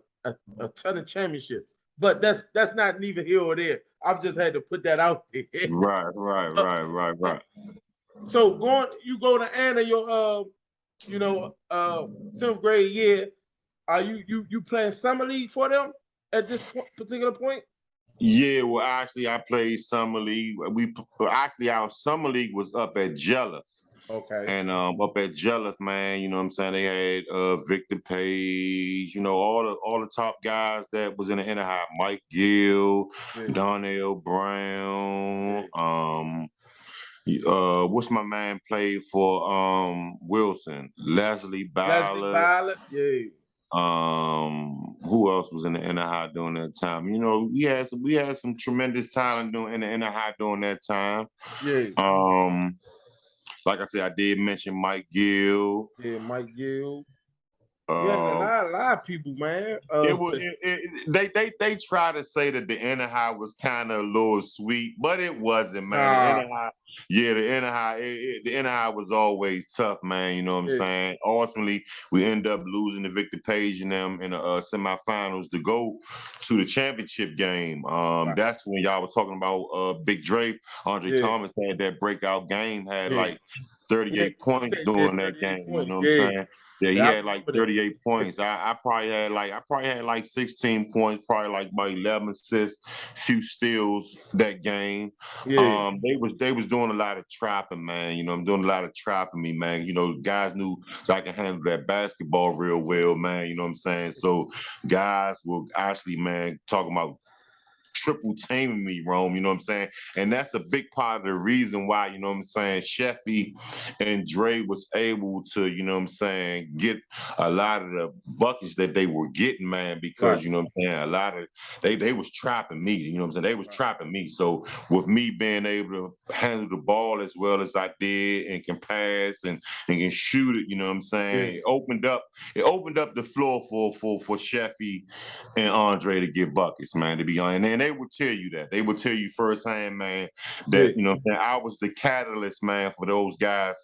ton of championships. But that's not neither here or there. I've just had to put that out there. Right, right, right, right, Uh, right. so you go to Anna your you know 10th grade year. Are you playing summer league for them at this particular point? Yeah, well, actually, I played summer league. Actually, our summer league was up at Jella. Okay. And up at Jelleth, man, you know what I'm saying? They had Victor Page, all the top guys that was in the inner high. Mike Gill, Yeah. Donnell Brown, Yeah. what's my man played for Wilson? Leslie Leslie Ballard. Violet. Yeah. Who else was in the inner high during that time? We had some tremendous talent doing in the inner high during that time. Yeah. Um, like I said, I did mention Mike Gill. Yeah. Mike Gill. You had a Uh, lot of people, man. it was they try to say that the inner high was kind of a little sweet, but it wasn't, man. The Nah. inner high, yeah, the inner high was always tough, man. You know what I'm Yeah. saying? Ultimately, we end up losing to Victor Page and them in the semifinals to go to the championship game. Right. That's when y'all was talking about Big Dre. Andre Yeah. Thomas had that breakout game, had Yeah. like Yeah. 38 He points said he had during that 38 game. You points. know what I'm Yeah. saying? Yeah, he Yeah. I had like remember that. 38 points. I probably had like 16 points, probably like about 11 assists, few steals that game. Yeah. They was doing a lot of trapping, man. I'm doing a lot of trapping me, man. Guys knew so I can handle that basketball real well, man. You know what I'm saying? So guys will actually, man, talking about triple teaming me, Rome, you know what I'm saying? And that's a big part of the reason why, you know what I'm saying, Sheffy and Dre was able to, you know what I'm saying, get a lot of the buckets that they were getting, man, because, you know what I'm saying, a lot of, they was trapping me, you know what I'm saying? They was trapping me. So with me being able to handle the ball as well as I did and can pass and can shoot it, you know what I'm saying? It opened up the floor for Sheffy and Andre to get buckets, man, to be honest. And they would tell you that. They would tell you firsthand, man, that, you know what I'm saying, I was the catalyst, man, for those guys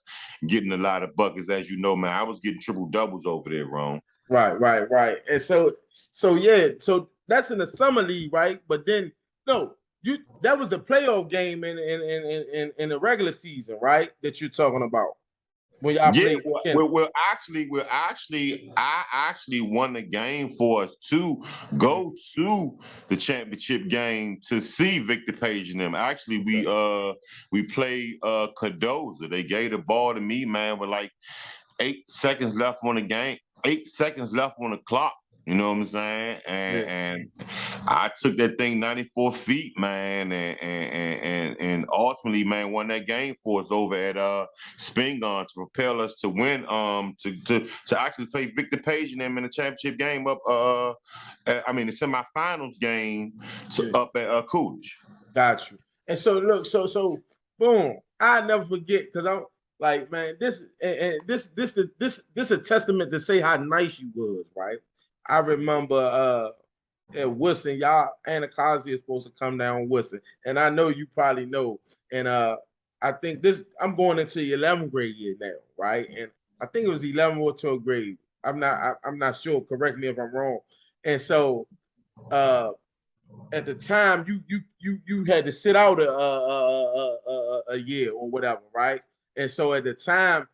getting a lot of buckets. As you know, man, I was getting triple doubles over there, Rome. Right. And so yeah, so that's in the summer league, right? But then that was the playoff game in the regular season, right? That you're talking about when y'all played. I actually won the game for us to go to the championship game to see Victor Page and them. Actually, we played Cardoza. They gave the ball to me, man, with like 8 seconds left on the game, 8 seconds left on the clock. You know what I'm saying? And I took that thing 94 feet, man, and ultimately, man, won that game for us over at Spingarn to propel us to win, to actually play Victor Page and them in the championship game up, the semifinals game up at Coolidge. Got you. And so look, so boom, I never forget because I'm like, man, this a testament to say how nice you was, right? I remember at Wilson, y'all Anacostia is supposed to come down Wilson, and I know you probably know. And I think I'm going into the 11th grade year now, right? And I think it was 11th or 12th grade. I'm not sure. Correct me if I'm wrong. And so at the time, you had to sit out a year or whatever, right? And so at the time,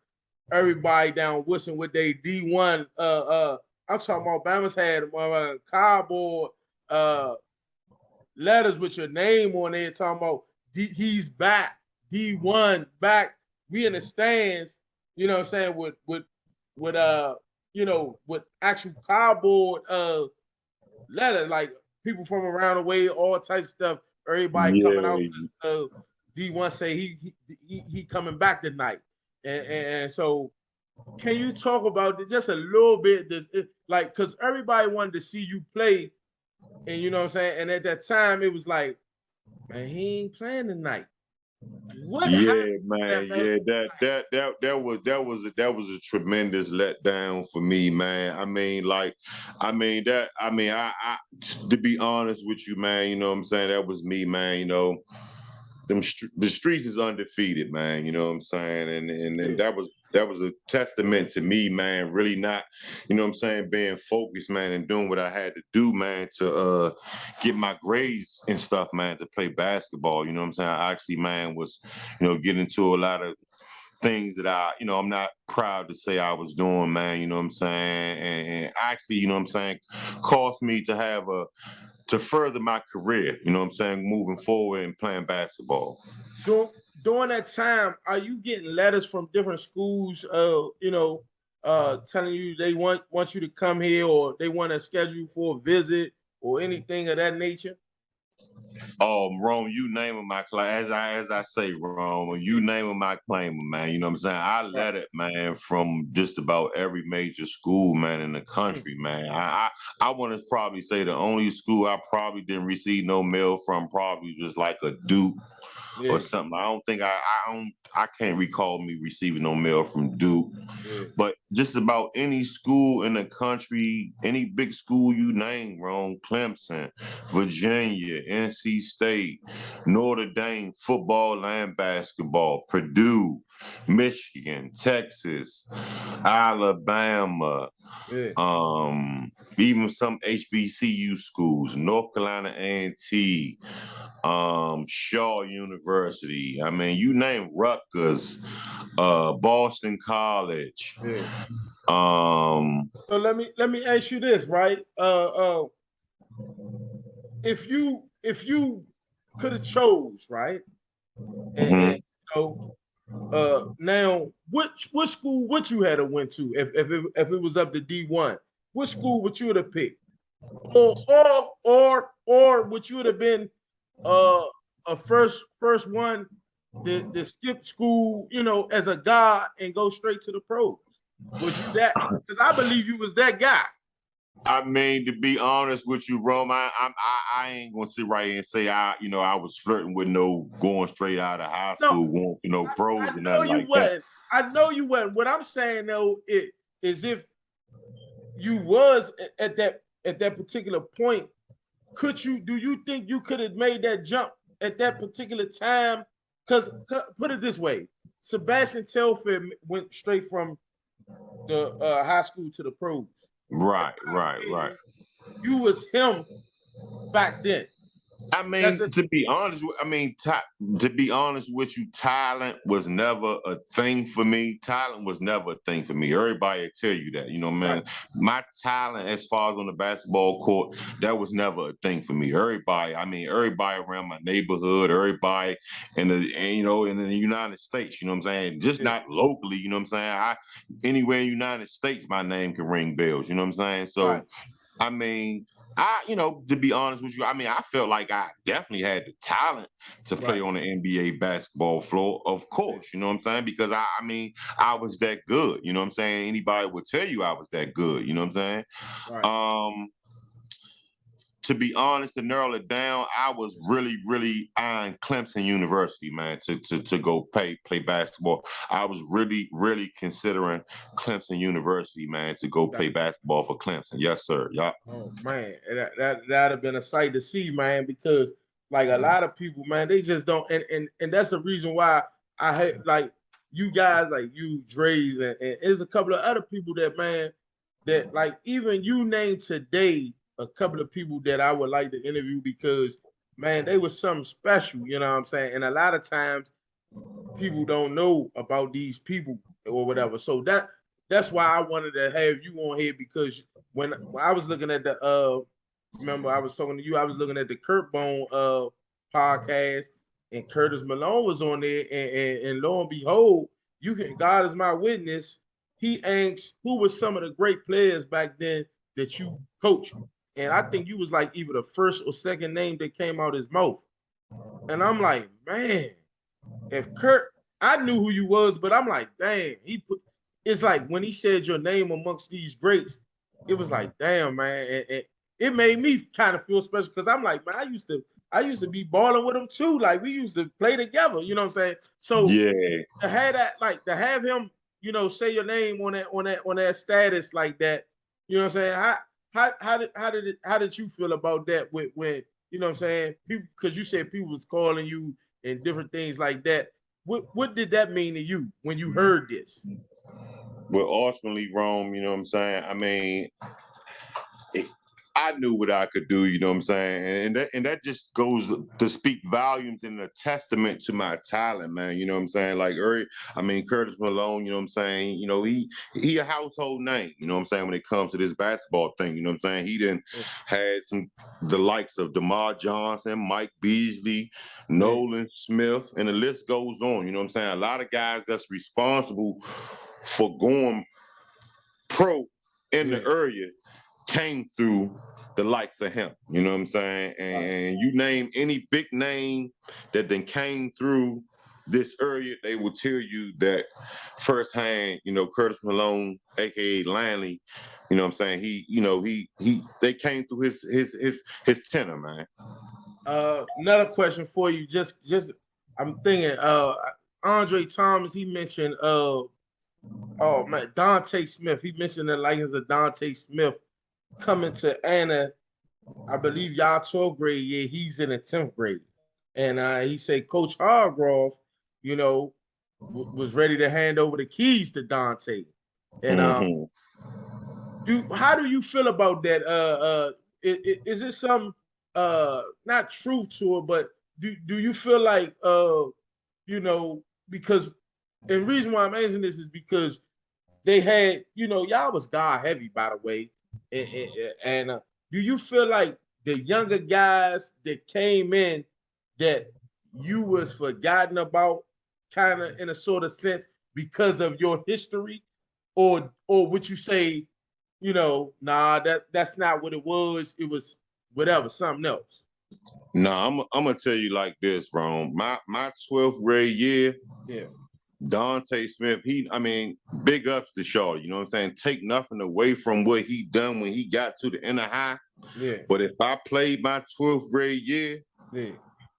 everybody down Wilson with their D1 I'm talking about Bama's had cardboard letters with your name on it, talking about he's back, D1 back. We in the stands, you know what I'm saying, with with actual cardboard letters, like people from around the way, all types of stuff. Everybody coming out. D1 say he coming back tonight, and so can you talk about it just a little bit? Like, because everybody wanted to see you play, and you know what I'm saying. And at that time, it was like, man, he ain't playing tonight. What happened? Man. That was a tremendous letdown for me, man. I to be honest with you, man, you know what I'm saying? That was me, man, you know. The streets is undefeated, man. You know what I'm saying? And that was a testament to me, man, really not, you know what I'm saying, being focused, man, and doing what I had to do, man, to get my grades and stuff, man, to play basketball. You know what I'm saying? I actually, man, was, you know, getting into a lot of things that I'm not proud to say I was doing, man, you know what I'm saying? And actually, you know what I'm saying, caused me to further my career, you know what I'm saying, moving forward and playing basketball. During that time, are you getting letters from different schools, telling you they want you to come here, or they want to schedule you for a visit or anything of that nature? Rome, you name it, my claim. As I say, Rome, you name it, my claim, man. You know what I'm saying? I let it, man, from just about every major school, man, in the country, man. I want to probably say the only school I probably didn't receive no mail from probably was like a Duke or something. I don't think I can't recall me receiving no mail from Duke. But just about any school in the country, any big school you name, Rome, Clemson, Virginia, NC State, Notre Dame, football and basketball, Purdue, Michigan, Texas, Alabama, even some HBCU schools, North Carolina A&T, Shaw University. I mean, you name Rutgers, Boston College. So let me ask you this, right? If you could have chose, right? And now which school would you have to went to if it was up to D1? Which school would you have picked? Or or would you have been a first one that skip school, you know, as a guard and go straight to the pros? Was you that? Because I believe you was that guy. I mean, to be honest with you, Rome, I ain't gonna sit right here and say I was flirting with no going straight out of high No, school, going to no pros I or know nothing you like that. wasn't. I know you wasn't. What I'm saying though, it is if you was at that particular point, do you think you could have made that jump at that particular time? Because put it this way, Sebastian Telfair went straight from the high school to the pros. Right, My right, right. opinion, you was him back then. I That's mean, a to be honest with you, talent was never a thing for me. Talent was never a thing for me. Everybody will tell you that, man. right, My talent, as far as on the basketball court, that was never a thing for me. Everybody around my neighborhood, everybody in the United States, you know what I'm saying? Just yeah, not locally, you know what I'm saying? Anywhere in the United States, my name can ring bells, you know what I'm saying? right, So I mean, to be honest with you, I felt like I definitely had the talent to play right, on the NBA basketball floor, of yeah, course, you know what I'm saying? Because I was that good, you know what I'm saying? Anybody would tell you I was that good, you know what I'm saying? right. Um, to be honest, to narrow it down, I was really, really eyeing Clemson University, man, to go play basketball. I was really, really considering Clemson University, man, to go play basketball for Clemson. Yes, sir. Yeah. Oh man, that'd have been a sight to see, man. Because like a lot of people, man, they just don't, and that's the reason why I hate like you guys, like you, Dre's, and there's a couple of other people that man that like even you named today a couple of people that I would like to interview because man, they was something special, you know what I'm saying? And a lot of times people don't know about these people or whatever. So that's why I wanted to have you on here because when I was looking at the remember I was talking to you, I was looking at the Kurt Bone podcast and Curtis Malone was on there and lo and behold, you can God is my witness. He asked who was some of the great players back then that you coached. And I think you was like either the first or second name that came out his mouth. And I'm like, man, if Kurt, I knew who you was, but I'm like, dang, it's like when he said your name amongst these greats, it was like, damn, man, and it made me kind of feel special because I'm like, man, I used to be balling with him too, like we used to play together, you know what I'm saying? So Yeah. to have that, like to have him, say your name on that status like that, you know what I'm saying? How did you feel about that when you know what I'm saying? Because you said people was calling you and different things like that. What did that mean to you when you heard this? Well, ultimately, Rome, you know what I'm saying? I knew what I could do, you know what I'm saying? And that just goes to speak volumes and a testament to my talent, man. You know what I'm saying? Like Curtis Malone, you know what I'm saying? He a household name, you know what I'm saying, when it comes to this basketball thing, you know what I'm saying? He done had the likes of DeMar Johnson, Mike Beasley, Yeah, Nolan Smith, and the list goes on, you know what I'm saying? A lot of guys that's responsible for going pro in the yeah, area came through the likes of him. You know what I'm saying? right. And you name any big name that then came through this area, they will tell you that firsthand, Curtis Malone, aka Lanley, you know what I'm saying? They came through his tenor, man. Another question for you. Just I'm thinking. Andre Thomas. He mentioned. Oh man, Dante Smith. He mentioned the likings of Dante Smith coming to Anna. I believe y'all 12th grade year. He's in the 10th grade, and he said Coach Hargrove, you know, was ready to hand over the keys to Dante. And Mm-hmm. how do you feel about that? Is it some not truth to it, but do you feel like because and reason why I'm asking this is because they had y'all was God heavy by the way, and do you feel like the younger guys that came in that you was forgotten about kind of in a sort of sense because of your history, or would you say, nah, that's not what it was. It was whatever, something else? No, I'm gonna tell you like this, Rome. My 12th grade year, Yeah, Dante Smith, big ups to Shawty, you know what I'm saying? Take nothing away from what he done when he got to the inner high. yeah, But if I played my 12th grade year, yeah.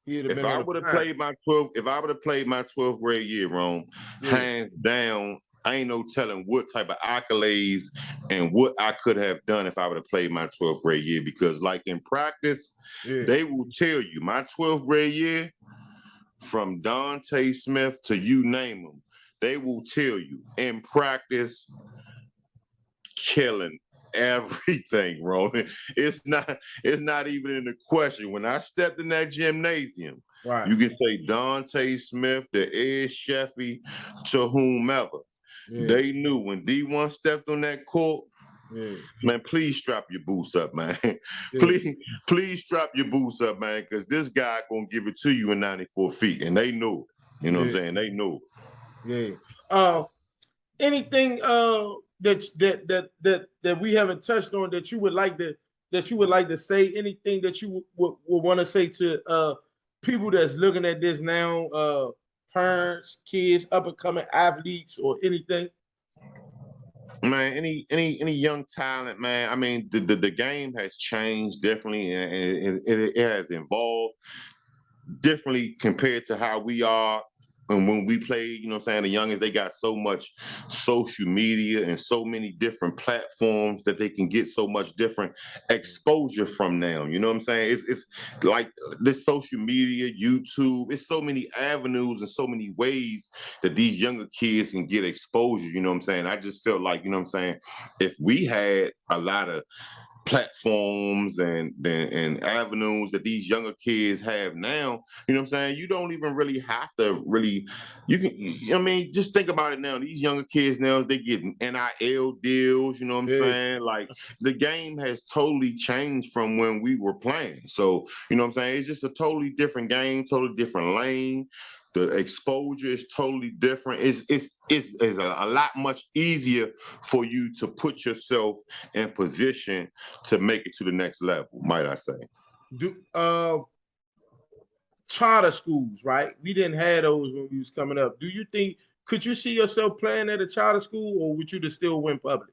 He'd have if been I on the would have prime. played my 12th, if I would have played my 12th grade year, Rome, Yeah, hands down, I ain't no telling what type of accolades and what I could have done if I would have played my 12th grade year. Because like in practice, yeah, they will tell you my 12th grade year, from Dante Smith to you name them, they will tell you in practice, killing everything, Roman. It's not even in the question. When I stepped in that gymnasium, right. you can say Dante Smith to Ed Sheffy to whomever. Yeah, They knew when D1 stepped on that court, yeah, man, please strap your boots up, man. yeah, please strap your boots up, man, because this guy gonna give it to you in 94 feet. And they knew it. You know what I'm yeah, saying? They knew yeah. Anything that we haven't touched on that you would like to say? Anything that you would want to say to people that's looking at this now, parents, kids, up and coming athletes, or anything? it. Man, any young talent, man. I mean, the game has changed differently, and it has evolved differently compared to how we are. And when we played, you know what I'm saying, the youngest, they got so much social media and so many different platforms that they can get so much different exposure from now. You know what I'm saying? It's like this social media, YouTube, it's so many avenues and so many ways that these younger kids can get exposure. You know what I'm saying? I just felt like, you know what I'm saying, if we had a lot of platforms and avenues that these younger kids have now, you know what I'm saying? You don't even really have to really, just think about it now. These younger kids now, they get NIL deals, you know what I'm Yeah, saying? Like the game has totally changed from when we were playing. So, you know what I'm saying? It's just a totally different game, totally different lane. The exposure is totally different. It's a lot much easier for you to put yourself in position to make it to the next level, might I say. do charter schools, right? We didn't have those when we was coming up. Do you think could you see yourself playing at a charter school, or would you just still win public?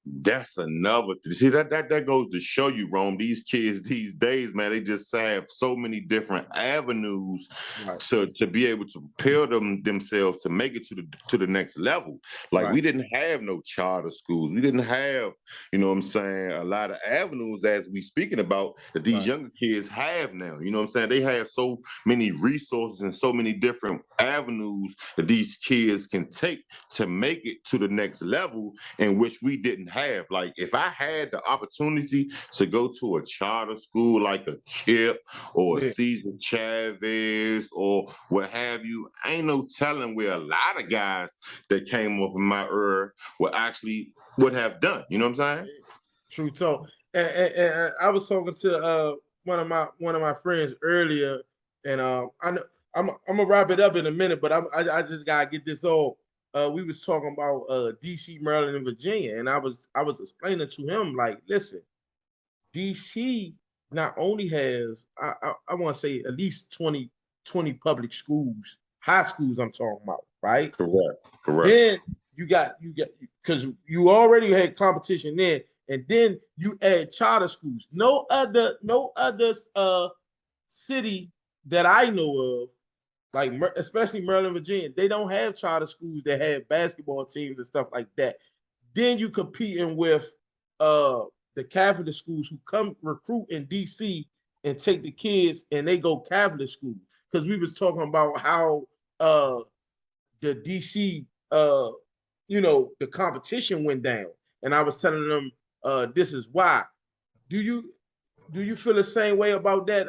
That's another thing. See, that goes to show you, Rome. These kids these days, man, they just have so many different avenues Right, to be able to prepare themselves to make it to the next level. Like right, we didn't have no charter schools. We didn't have, you know what I'm saying, a lot of avenues as we speaking about that these right, younger kids have now. You know what I'm saying? They have so many resources and so many different avenues that these kids can take to make it to the next level in which we didn't have. Like if I had the opportunity to go to a charter school like a KIP or a yeah, Cesar Chavez or what have you, ain't no telling where a lot of guys that came up in my era would have done. You know what I'm saying? yeah. True talk. And I was talking to one of my friends earlier, and I know I'm gonna wrap it up in a minute, but I just gotta get this all. We was talking about DC, Maryland, and Virginia, and I was explaining to him like, listen, DC not only has I want to say at least 20 public schools, high schools I'm talking about, right? Correct. Correct. Then you got because you already had competition there, and then you add charter schools. No other city that I know of, like especially Maryland, Virginia, they don't have charter schools that have basketball teams and stuff like that. Then you competing with uh the Catholic schools who come recruit in DC and take the kids and they go Catholic school. Because we was talking about how the DC the competition went down. And I was telling them this is why. Do you do you feel the same way about that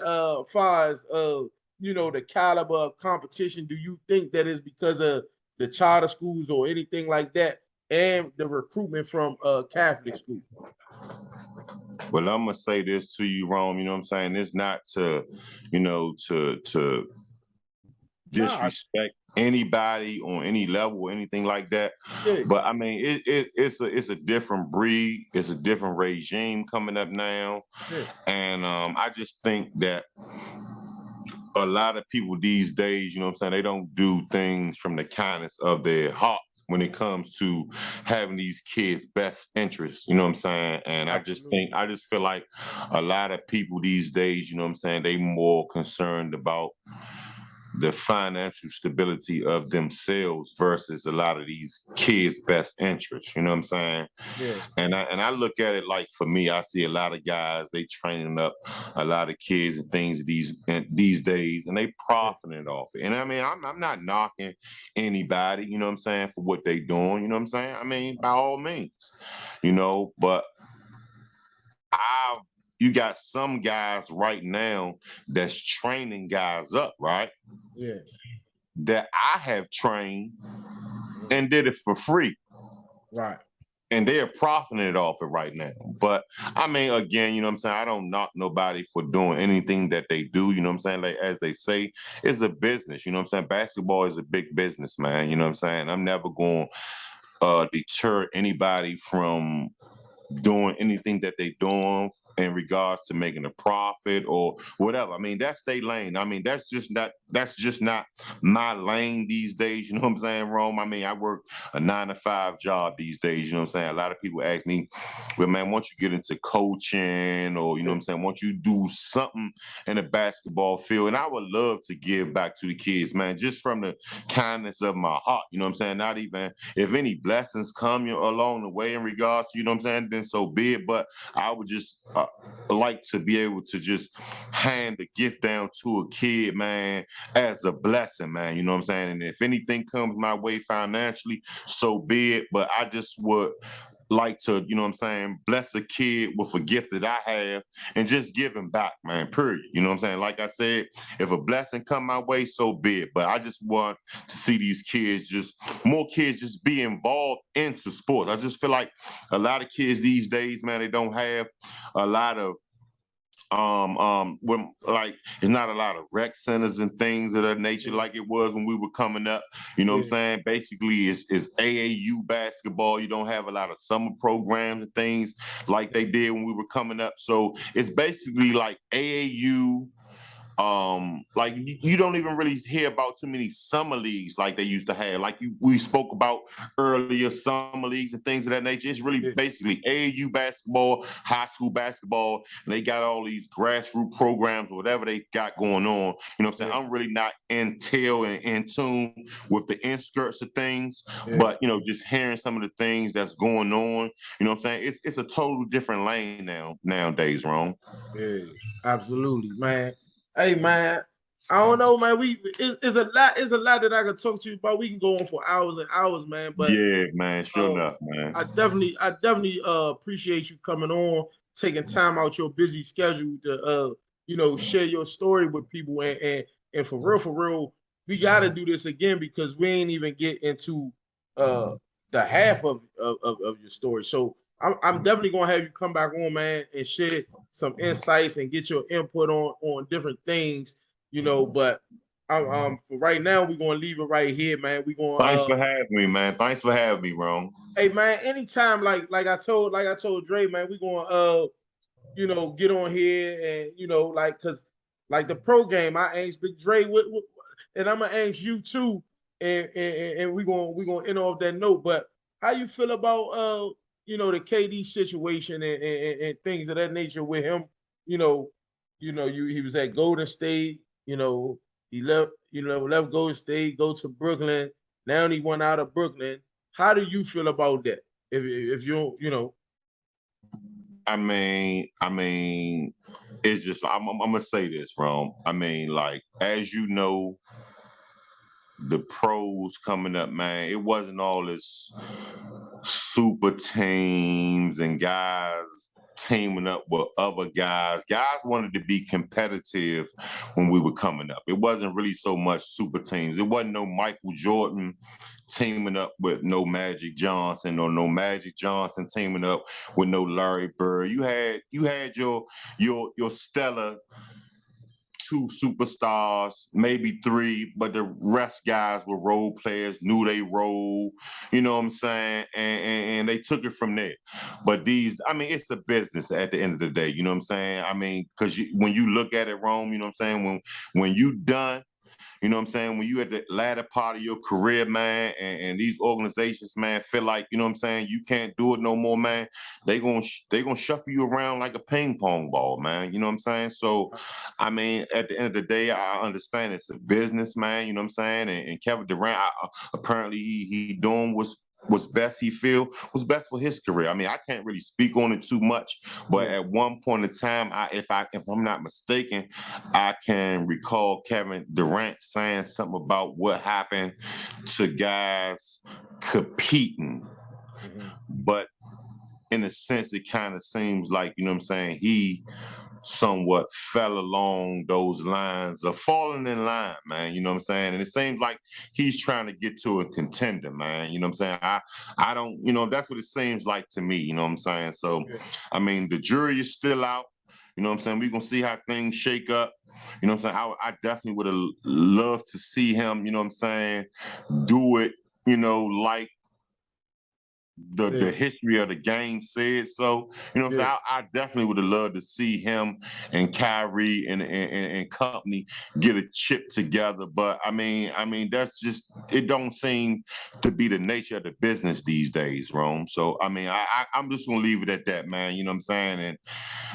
far as the caliber of competition? Do you think that is because of the charter schools or anything like that and the recruitment from Catholic school? Well, I'm gonna say this to you, Rome. You know what I'm saying? It's not to, to Nah, disrespect anybody on any level or anything like that. Yeah, But I mean, it's a different breed. It's a different regime coming up now, yeah, and I just think that a lot of people these days, you know what I'm saying, they don't do things from the kindness of their heart when it comes to having these kids' best interests, you know what I'm saying? And absolutely. I just feel like a lot of people these days, you know what I'm saying, they more concerned about the financial stability of themselves versus a lot of these kids' best interests, you know what I'm saying? Yeah, And I look at it like, for me, I see a lot of guys, they training up a lot of kids and things these days, and they yeah, profiting off it. And I mean, I'm not knocking anybody, you know what I'm saying, for what they doing, you know what I'm saying? I mean, by all means, but I you got some guys right now that's training guys up, right? yeah, That I have trained mhm, and did it for free. right, And they're profiting it off it right now. But I mean, again, you know what I'm saying? I don't knock nobody for doing anything that they do, you know what I'm saying? Like, as they say, it's a business, you know what I'm saying? Basketball is a big business, man, you know what I'm saying? I'm never going to deter anybody from doing anything that they doing in regards to making a profit or whatever. I mean, that's their lane. I mean, that's just not my lane these days. You know what I'm saying, Rome? I mean, I work a 9 to 5 job these days. You know what I'm saying? A lot of people ask me, well, man, once you get into coaching or you know yeah, what I'm saying, once you do something in the basketball field, and I would love to give back to the kids, man, just from the kindness of my heart. You know what I'm saying? Not even if any blessings come along the way in regards to, you know what I'm saying, then so be it. But I would just like to be able to just hand a gift down to a kid, man, as a blessing, man. You know what I'm saying? And if anything comes my way financially, so be it. But I just would like to, you know what I'm saying, bless a kid with a gift that I have and just give him back, man, period. You know what I'm saying? Like I said, if a blessing come my way, so be it. But I just want to see these kids more kids just be involved into sports. I just feel like a lot of kids these days, man, they don't have a lot of when like it's not a lot of rec centers and things of that nature yeah, like it was when we were coming up. You know what I'm yeah, saying? Basically, it's AAU basketball. You don't have a lot of summer programs and things like yeah, they did when we were coming up. So it's basically like AAU. Like you don't even really hear about too many summer leagues like they used to have. Like we spoke about earlier, summer leagues and things of that nature. It's really yeah, basically AAU basketball, high school basketball, and they got all these grassroots programs or whatever they got going on. You know what I'm saying? yeah, I'm really not intel and in tune with the inskirts of things, yeah, but just hearing some of the things that's going on, you know what I'm saying? It's a total different lane nowadays, Ron. yeah, absolutely, man. Hey, man, I don't know, man. It's a lot that I could talk to you about. We can go on for hours and hours, man. But Yeah, man, sure uh, enough, man. I definitely appreciate you coming on, taking time out your busy schedule to share your story with people and for real, we gotta do this again because we ain't even get into uh the half of your story. So I'm definitely gonna have you come back on, man, and share some insights and get your input on different things, but for right now, we're gonna leave it right here, man. We're gonna Thanks for having me, man. Thanks for having me, Ron. Hey man, anytime like I told Dre, man, we gonna get on here and like cause like the pro game, I asked Big Dre and I'm gonna ask you too, and we gonna end off that note. But how you feel about the KD situation and things of that nature with him? You know, he was at Golden State, he left Golden State, go to Brooklyn. Now he went out of Brooklyn. How do you feel about that? If you don't, I mean, it's just I'm gonna say this, Ron. I mean, like as you know, the pros coming up, man. It wasn't all this super teams and guys teaming up with other guys. Guys wanted to be competitive when we were coming up. It wasn't really so much super teams. It wasn't no Michael Jordan teaming up with no Magic Johnson or no Magic Johnson teaming up with no Larry Bird. You had your stellar 2 superstars, maybe 3, but the rest guys were role players, knew they role, you know what I'm saying? And they took it from there. But these, I mean, it's a business at the end of the day, you know what I'm saying? I mean, because when you look at it, Rome, you know what I'm saying? When you done, you know what I'm saying? When you at the latter part of your career, man, and these organizations, man, feel like, you know what I'm saying, you can't do it no more, man, they gonna shuffle you around like a ping pong ball, man. You know what I'm saying? So, I mean, at the end of the day, I understand it's a business, man. You know what I'm saying? And Kevin Durant, apparently, he doing what's best he feel was best for his career. I mean, I can't really speak on it too much, but at one point in time, if I'm not mistaken, I can recall Kevin Durant saying something about what happened to guys competing. But in a sense, it kind of seems like, you know what I'm saying, he somewhat fell along those lines of falling in line, man. You know what I'm saying? And it seems like he's trying to get to a contender, man. You know what I'm saying? I don't, you know, that's what it seems like to me, you know what I'm saying? So, I mean, the jury is still out. You know what I'm saying? We're going to see how things shake up. You know what I'm saying? I definitely would have loved to see him, you know what I'm saying, do it, you know, like the history of the game said. So, you know what I'm saying? I definitely would have loved to see him and Kyrie and company get a chip together. But I mean, that's just, it don't seem to be the nature of the business these days, Rome. So I mean, I'm just gonna leave it at that, man. You know what I'm saying? And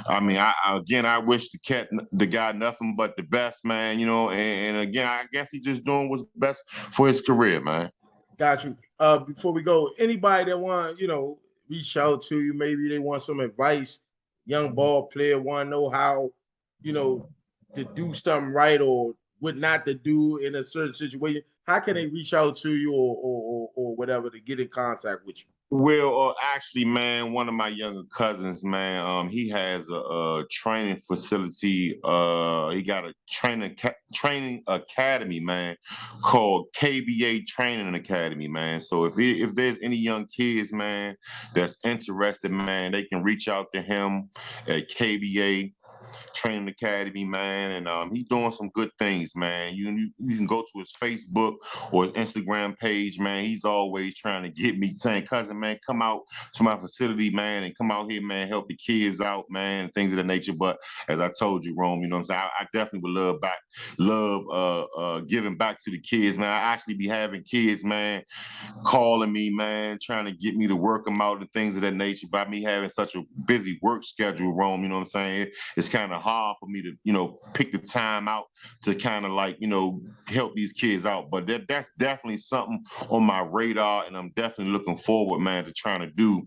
I mean, I wish the guy nothing but the best, man. You know, and again, I guess he's just doing what's best for his career, man. Got you. Before we go, anybody that want, you know, reach out to you, maybe they want some advice, young ball player want to know how, you know, to do something right or what not to do in a certain situation. How can they reach out to you or whatever to get in contact with you? Well, actually, man, one of my younger cousins, man, he has a training facility. He got a training academy, man, called KBA Training Academy, man. So if there's any young kids, man, that's interested, man, they can reach out to him at KBA Training Academy, man, and he's doing some good things, man. You can go to his Facebook or his Instagram page, man. He's always trying to get me saying, cousin, man, come out to my facility, man, and come out here, man, help the kids out, man, and things of that nature. But as I told you, Rome, you know what I'm saying, I definitely would love giving back to the kids, man. I actually be having kids, man, calling me, man, trying to get me to work them out and things of that nature. By me having such a busy work schedule, Rome, you know what I'm saying? It's kind of hard for me to, you know, pick the time out to kind of like, you know, help these kids out. But that's definitely something on my radar, and I'm definitely looking forward, man, to trying to do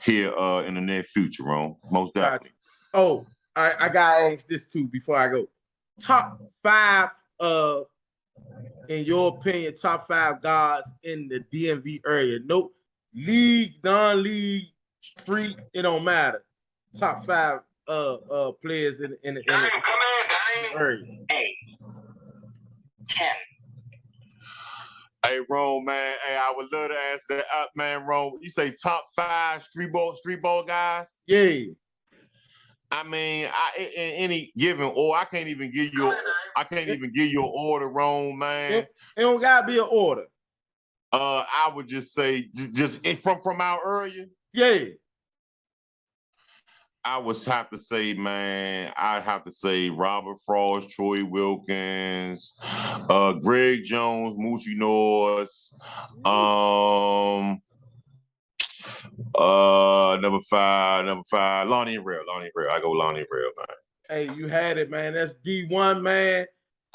here in the near future, Rome. Most definitely. Oh, I gotta ask this too before I go. Top 5 in your opinion, top 5 guys in the DMV area. No league, non-league, street, it don't matter. Top 5 players in the area. 10. Hey, Rome, man. Hey, I would love to answer that up, man. Rome, you say top 5 street ball guys? Yeah. I mean, in any given, or I can't even give you an order, Rome, man. It don't gotta be an order. I would just say just from our area. Yeah. I would have to say, man, I'd have to say Robert Frost, Troy Wilkins, Greg Jones, Moochie Norris, number five, Lonnie and Rail. I go Lonnie and Rail, man. Hey, you had it, man. That's D1, man.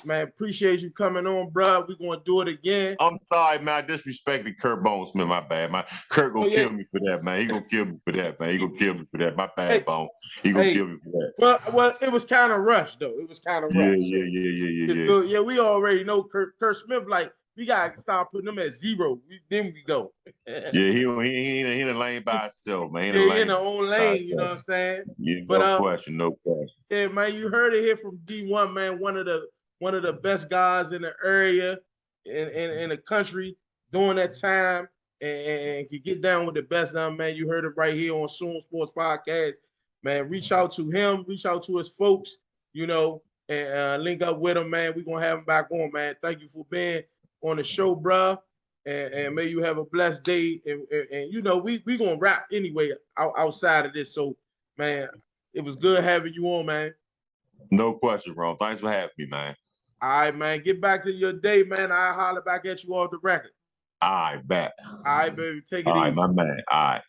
Man, appreciate you coming on, bro. We're gonna do it again. I'm sorry, man. I disrespected Kurt Bonesman. My bad, man. Kurt gonna kill me for that, man. He gonna kill me for that, man. He gonna kill me for that. My bad, Bone. He gonna kill me for that. Well, it was kind of rushed though. It was kind of rushed. Yeah. We already know Kurt Smith. Like we gotta start putting them at 0. Then we go. Yeah, he in the lane by himself, man. He in the own lane. You know what I'm saying? Yeah, no question. Yeah, man. You heard it here from D1, man. One of the best guys in the area in the country during that time and can get down with the best of them, man. You heard it right here on S.O.O.N Sports Podcast. Man, reach out to him, reach out to his folks, you know, and link up with him, man. We're gonna have him back on, man. Thank you for being on the show, bro. And may you have a blessed day. And you know, we gonna rap anyway outside of this. So, man, it was good having you on, man. No question, bro. Thanks for having me, man. All right, man. Get back to your day, man. I'll holler back at you off the record. All right, bet. All right, baby. Take it All right, easy. my man. All right.